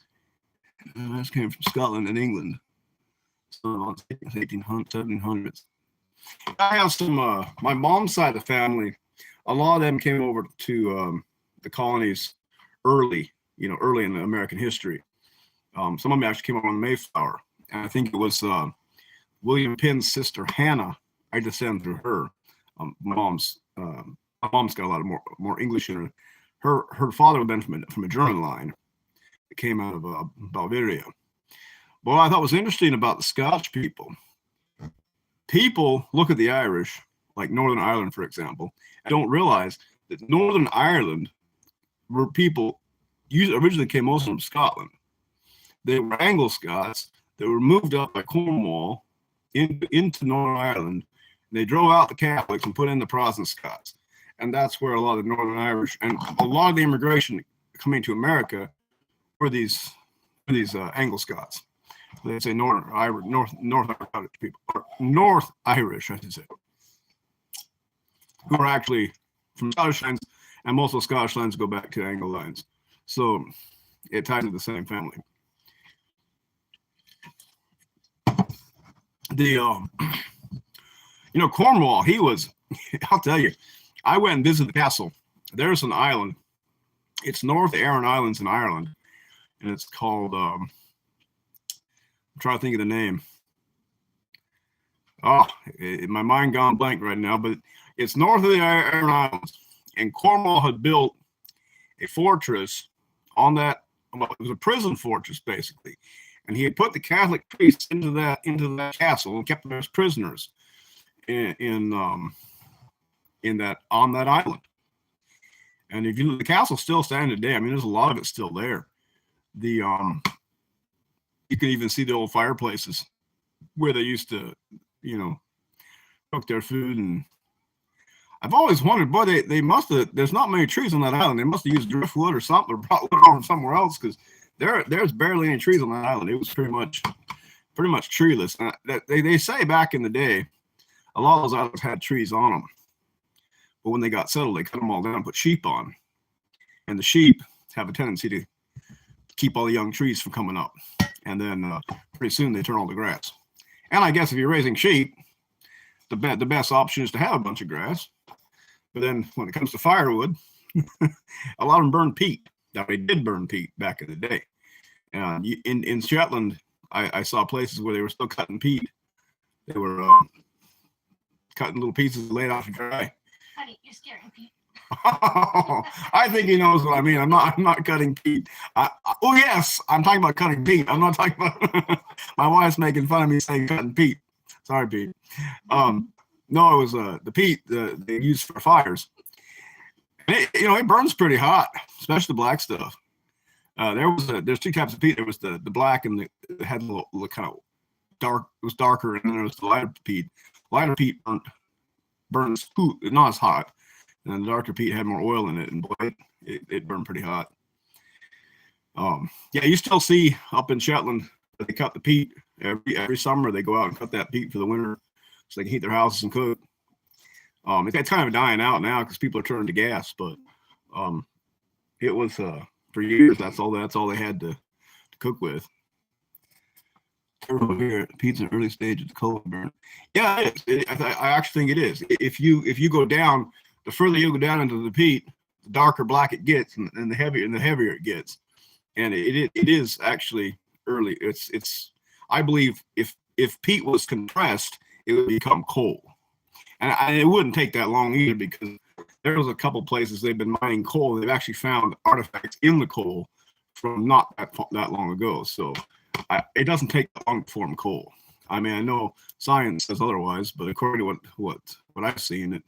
This came from Scotland and England, so 1700s. I have some. My mom's side of the family, a lot of them came over to the colonies early in American history. Some of them actually came over on the Mayflower, and I think it was William Penn's sister Hannah. I descend through her. My mom's got a lot of more English in her. Her father had been from a German line. It came out of Bavaria. But what I thought was interesting about the Scotch people look at the Irish, like Northern Ireland, for example, and don't realize that Northern Ireland were people originally came mostly from Scotland. They were Anglo-Scots that were moved up by Cornwall into Northern Ireland. And they drove out the Catholics and put in the Protestant Scots. And that's where a lot of the Northern Irish and a lot of the immigration coming to America were these Anglo-Scots. They say North Irish people, or North Irish, I should say, who are actually from Scottish lines, and most of the Scottish lines go back to Anglo lines. So it ties to the same family. Cornwall, he was, I'll tell you, I went and visited the castle. There's an island. It's North Aran Islands in Ireland, and it's called, I'm trying to think of the name. My mind gone blank right now, but it's north of the Aran Islands. And Cornwall had built a fortress on that. Well, it was a prison fortress, basically. And he had put the Catholic priests into that castle and kept them as prisoners on that island. And if you look, the castle's still standing today. I mean, there's a lot of it still there. You can even see the old fireplaces where they used to, cook their food. And I've always wondered, boy, they must have. There's not many trees on that island. They must have used driftwood or something, or brought wood from somewhere else, because there's barely any trees on that island. It was pretty much treeless. And they say back in the day, a lot of those islands had trees on them, but when they got settled, they cut them all down and put sheep on. And the sheep have a tendency to keep all the young trees from coming up. and then pretty soon they turn all the grass. And I guess if you're raising sheep, the best option is to have a bunch of grass. But then when it comes to firewood, a lot of them burn peat. Now, they did burn peat back in the day. In Shetland, I saw places where they were still cutting peat. They were cutting little pieces, laid out to dry. Honey, you're scaring Pete. I think he knows what I mean. I'm not cutting peat. Oh yes, I'm talking about cutting peat. I'm not talking about. My wife's making fun of me saying cutting peat. Sorry, Pete. No, it was the peat they used for fires. And it burns pretty hot, especially the black stuff. There's two types of peat. There was the black and it had a little kind of dark. It was darker, and then there was the lighter peat. Lighter peat burns not as hot, and then the darker peat had more oil in it, and boy, it burned pretty hot. Yeah, you still see up in Shetland that they cut the peat every summer. They go out and cut that peat for the winter, so they can heat their houses and cook. It's kind of dying out now because people are turning to gas, but it was for years. That's all they had to cook with. Over here, peat's an early stage of the coal burn. Yeah, it is. I actually think it is. If you go down, the further you go down into the peat, the darker black it gets, and the heavier it gets. And it is actually early. It's I believe if peat was compressed, it would become coal, and it wouldn't take that long either, because there was a couple places they've been mining coal. They've actually found artifacts in the coal from not that long ago. So it doesn't take that long to form coal. I mean, I know science says otherwise, but according to what I've seen,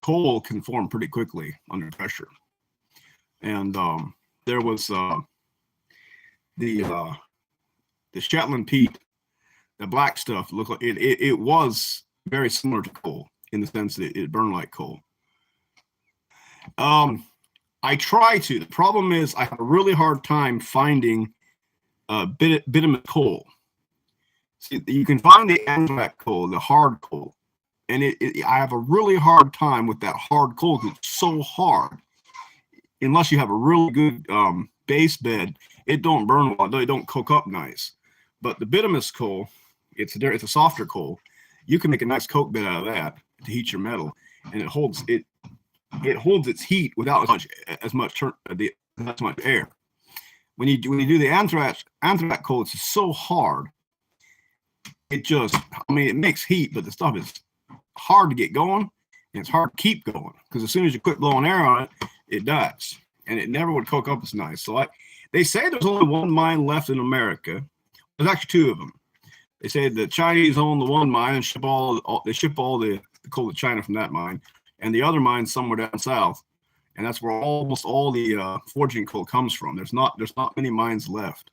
coal can form pretty quickly under pressure. And there was the Shetland peat, the black stuff looked like it was very similar to coal in the sense that it burned like coal. I try to. The problem is I have a really hard time finding bitumen coal. See, you can find the anthracite coal, the hard coal, and I have a really hard time with that hard coal because it's so hard. Unless you have a really good base bed, it don't burn well. It don't cook up nice. But the bituminous coal, it's a softer coal. You can make a nice coke bed out of that to heat your metal, and it holds its heat without as much air. When you do the anthracite coal, it's so hard. It makes heat, but the stuff is hard to get going, and it's hard to keep going because as soon as you quit blowing air on it, it dies, and it never would coke up as nice. So they say there's only one mine left in America. There's actually two of them. They say the Chinese own the one mine and ship all the coal to China from that mine, and the other mine somewhere down south, and that's where almost all the forging coal comes from. There's not many mines left.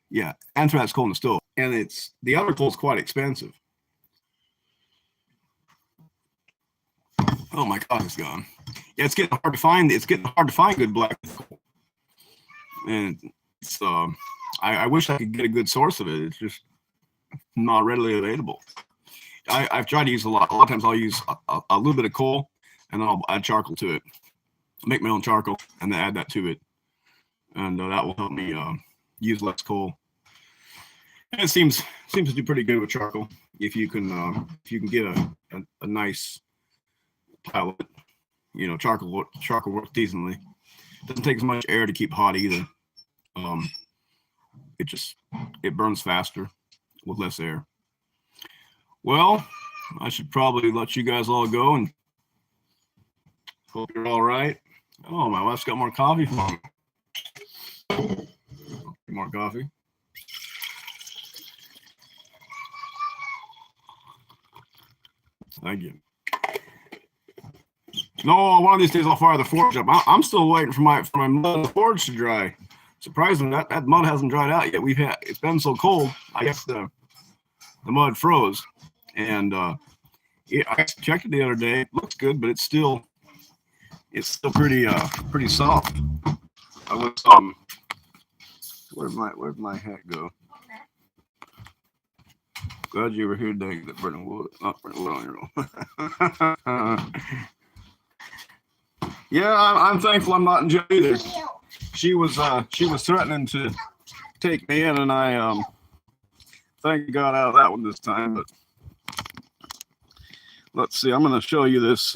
Yeah, anthracite coal in the stove, and the other coal is quite expensive. Oh my God, it's gone. Yeah, it's getting hard to find. It's getting hard to find good black coal, and it's I wish I could get a good source of it. It's just not readily available. I've tried to use a lot. A lot of times I'll use a little bit of coal, and then I'll add charcoal to it. Make my own charcoal, and then add that to it, and that will help me use less coal. And it seems to do pretty good with charcoal if you can get a nice pile of it. Charcoal works decently. Doesn't take as much air to keep hot either. It burns faster with less air. Well, I should probably let you guys all go and hope you're all right. Oh, my wife's got more coffee for me. More coffee. Thank you. No, one of these days I'll fire the forge up. I'm still waiting for my mud in the forge to dry. Surprisingly, that mud hasn't dried out yet. It's been so cold. I guess the mud froze, and I checked it the other day. It looks good, but it's still pretty soft. I was where'd my hat go? Glad you were here today. That burning wood, not burning wood on your own. Yeah, I'm thankful I'm not in jail either. She was threatening to take me in, and I thank God out of that one this time. But let's see, I'm going to show you this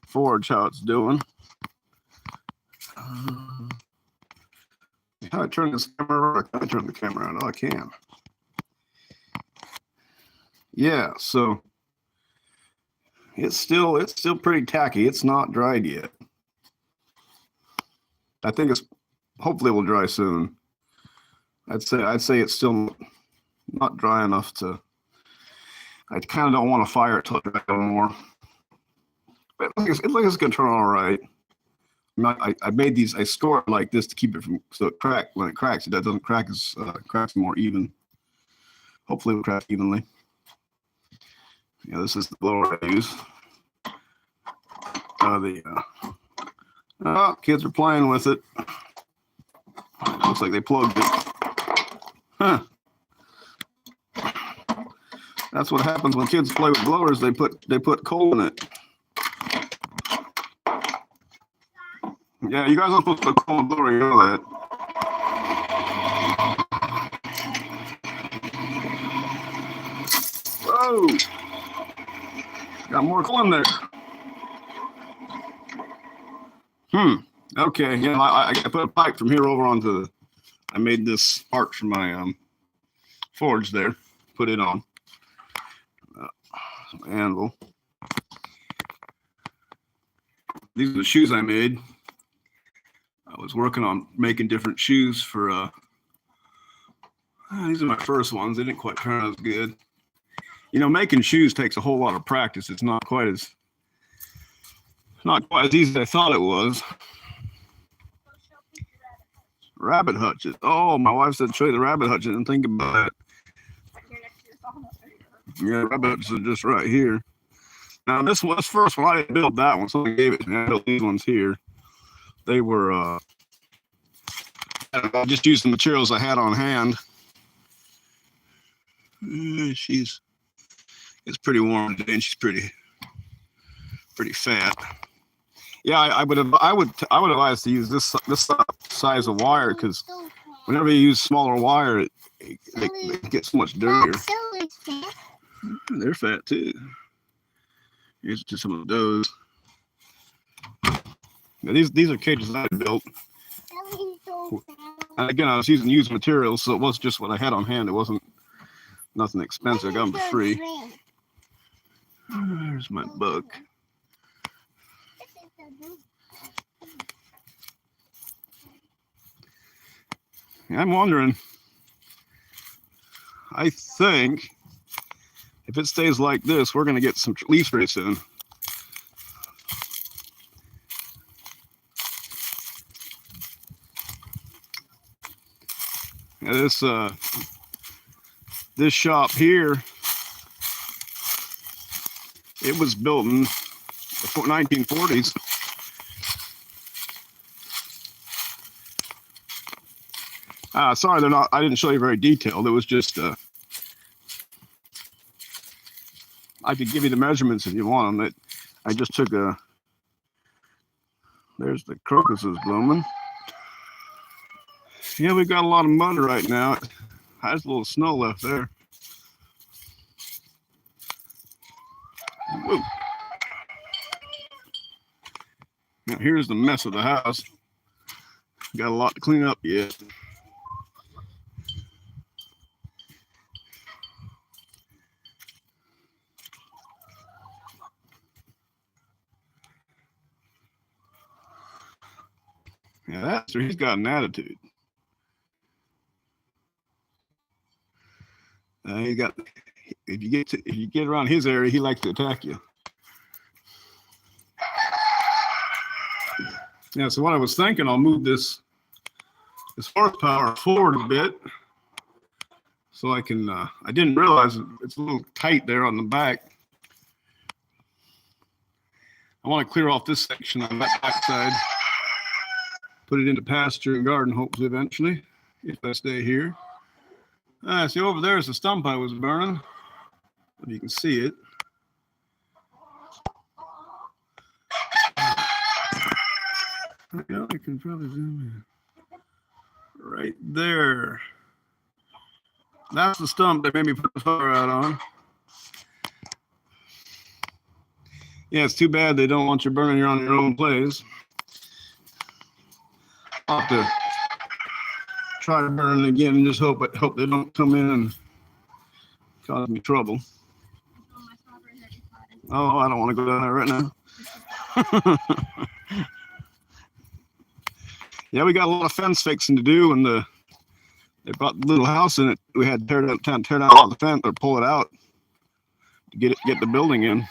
forage, how it's doing. How I turn this camera on? Can I turn the camera on? Oh, I can. Yeah, so it's still pretty tacky. It's not dried yet. I think it's hopefully it will dry soon. I'd say it's still not dry enough to. I kind of don't want to fire it till it dries more. But it looks like it's gonna turn out all right. I made these. I store it like this to keep it from so it crack when it cracks. It doesn't crack as cracks more even. Hopefully, it'll crack evenly. Yeah, this is the blower I use. Kids are playing with it. Looks like they plugged it. Huh. That's what happens when kids play with blowers. They put coal in it. Yeah, you guys aren't supposed to put coal in the blower. You know that. Whoa! Got more coal in there. Okay. Yeah, I put a pipe from here over onto. I made this part for my forge there. Put it on. Anvil. These are the shoes I made. I was working on making different shoes for. These are my first ones. They didn't quite turn out as good. You know, making shoes takes a whole lot of practice. It's not quite as easy as I thought it was. Rabbit hutches. Oh, my wife said show you the rabbit hutches and think about it. Yeah, rabbit hutches are just right here. Now this first one, I didn't build that one. Someone gave it to me. I built these ones here. They were I just used the materials I had on hand. It's pretty warm today, and she's pretty fat. Yeah, I would advise to use this size of wire, because whenever you use smaller wire, it gets so much dirtier. They're fat too. Here's just some of those. Now these are cages I built. And again, I was using used materials, so it was just what I had on hand. It wasn't nothing expensive. I got them for free. There's my book. I'm wondering, I think if it stays like this, we're going to get some leaves pretty soon. Yeah, this shop here, it was built in the 1940s. Sorry, I didn't show you very detailed. It was just, I could give you the measurements if you want them. I just took there's the crocuses blooming. Yeah, we've got a lot of mud right now. There's a little snow left there. Whoa. Now here's the mess of the house. Got a lot to clean up yet. Yeah, he's got an attitude. If you get around his area, he likes to attack you. Yeah, so what I was thinking, I'll move this horsepower forward a bit, so I can. I didn't realize it's a little tight there on the back. I want to clear off this section on that back side. Put it into pasture and garden, hopefully eventually, if I stay here. See, over there is the stump I was burning. If you can see it. Yeah, I can probably zoom right there. That's the stump that made me put the fire out on. Yeah, it's too bad they don't want you burning on your own place. I'll have to try burning again and just hope they don't come in and cause me trouble. Oh, I don't want to go down there right now. Yeah, we got a lot of fence fixing to do, and they brought the little house in it. We had to tear down all the fence or pull it out to get the building in.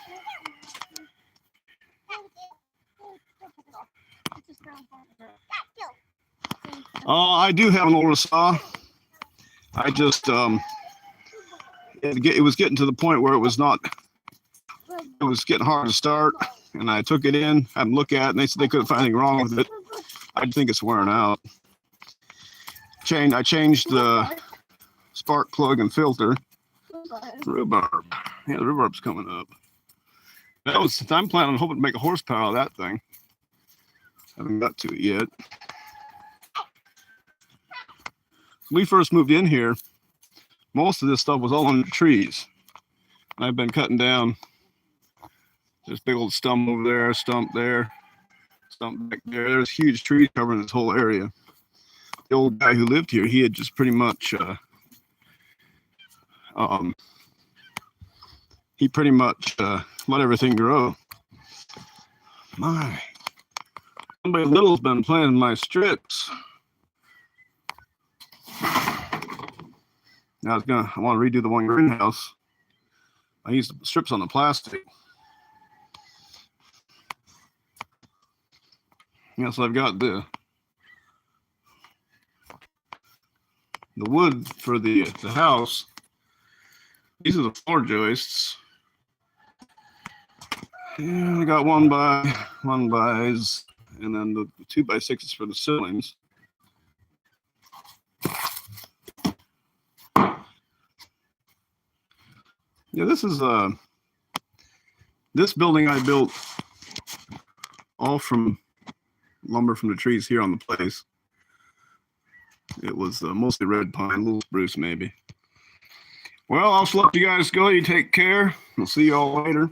Oh, I do have an older saw. I just it was getting to the point where it was getting hard to start, and I took it in, had them look at it, and they said they couldn't find anything wrong with it. I think it's wearing out. I changed the spark plug and filter. Rhubarb. Yeah, the rhubarb's coming up. I'm planning on hoping to make a horsepower out of that thing. Haven't got to it yet. When we first moved in here, most of this stuff was all under trees. I've been cutting down this big old stump over there, stump there, stump back there. There's huge trees covering this whole area. The old guy who lived here, he had just pretty much let everything grow. Somebody little's been playing my strips. Now I want to redo the one greenhouse. I used the strips on the plastic. Yeah, so I've got the wood for the house. These are the floor joists. And I got 1x1s, and then the 2x6s for the ceilings. Yeah, this is this building I built all from lumber from the trees here on the place. It was mostly red pine, a little spruce maybe. Well, I'll let you guys go. You take care. We'll see you all later.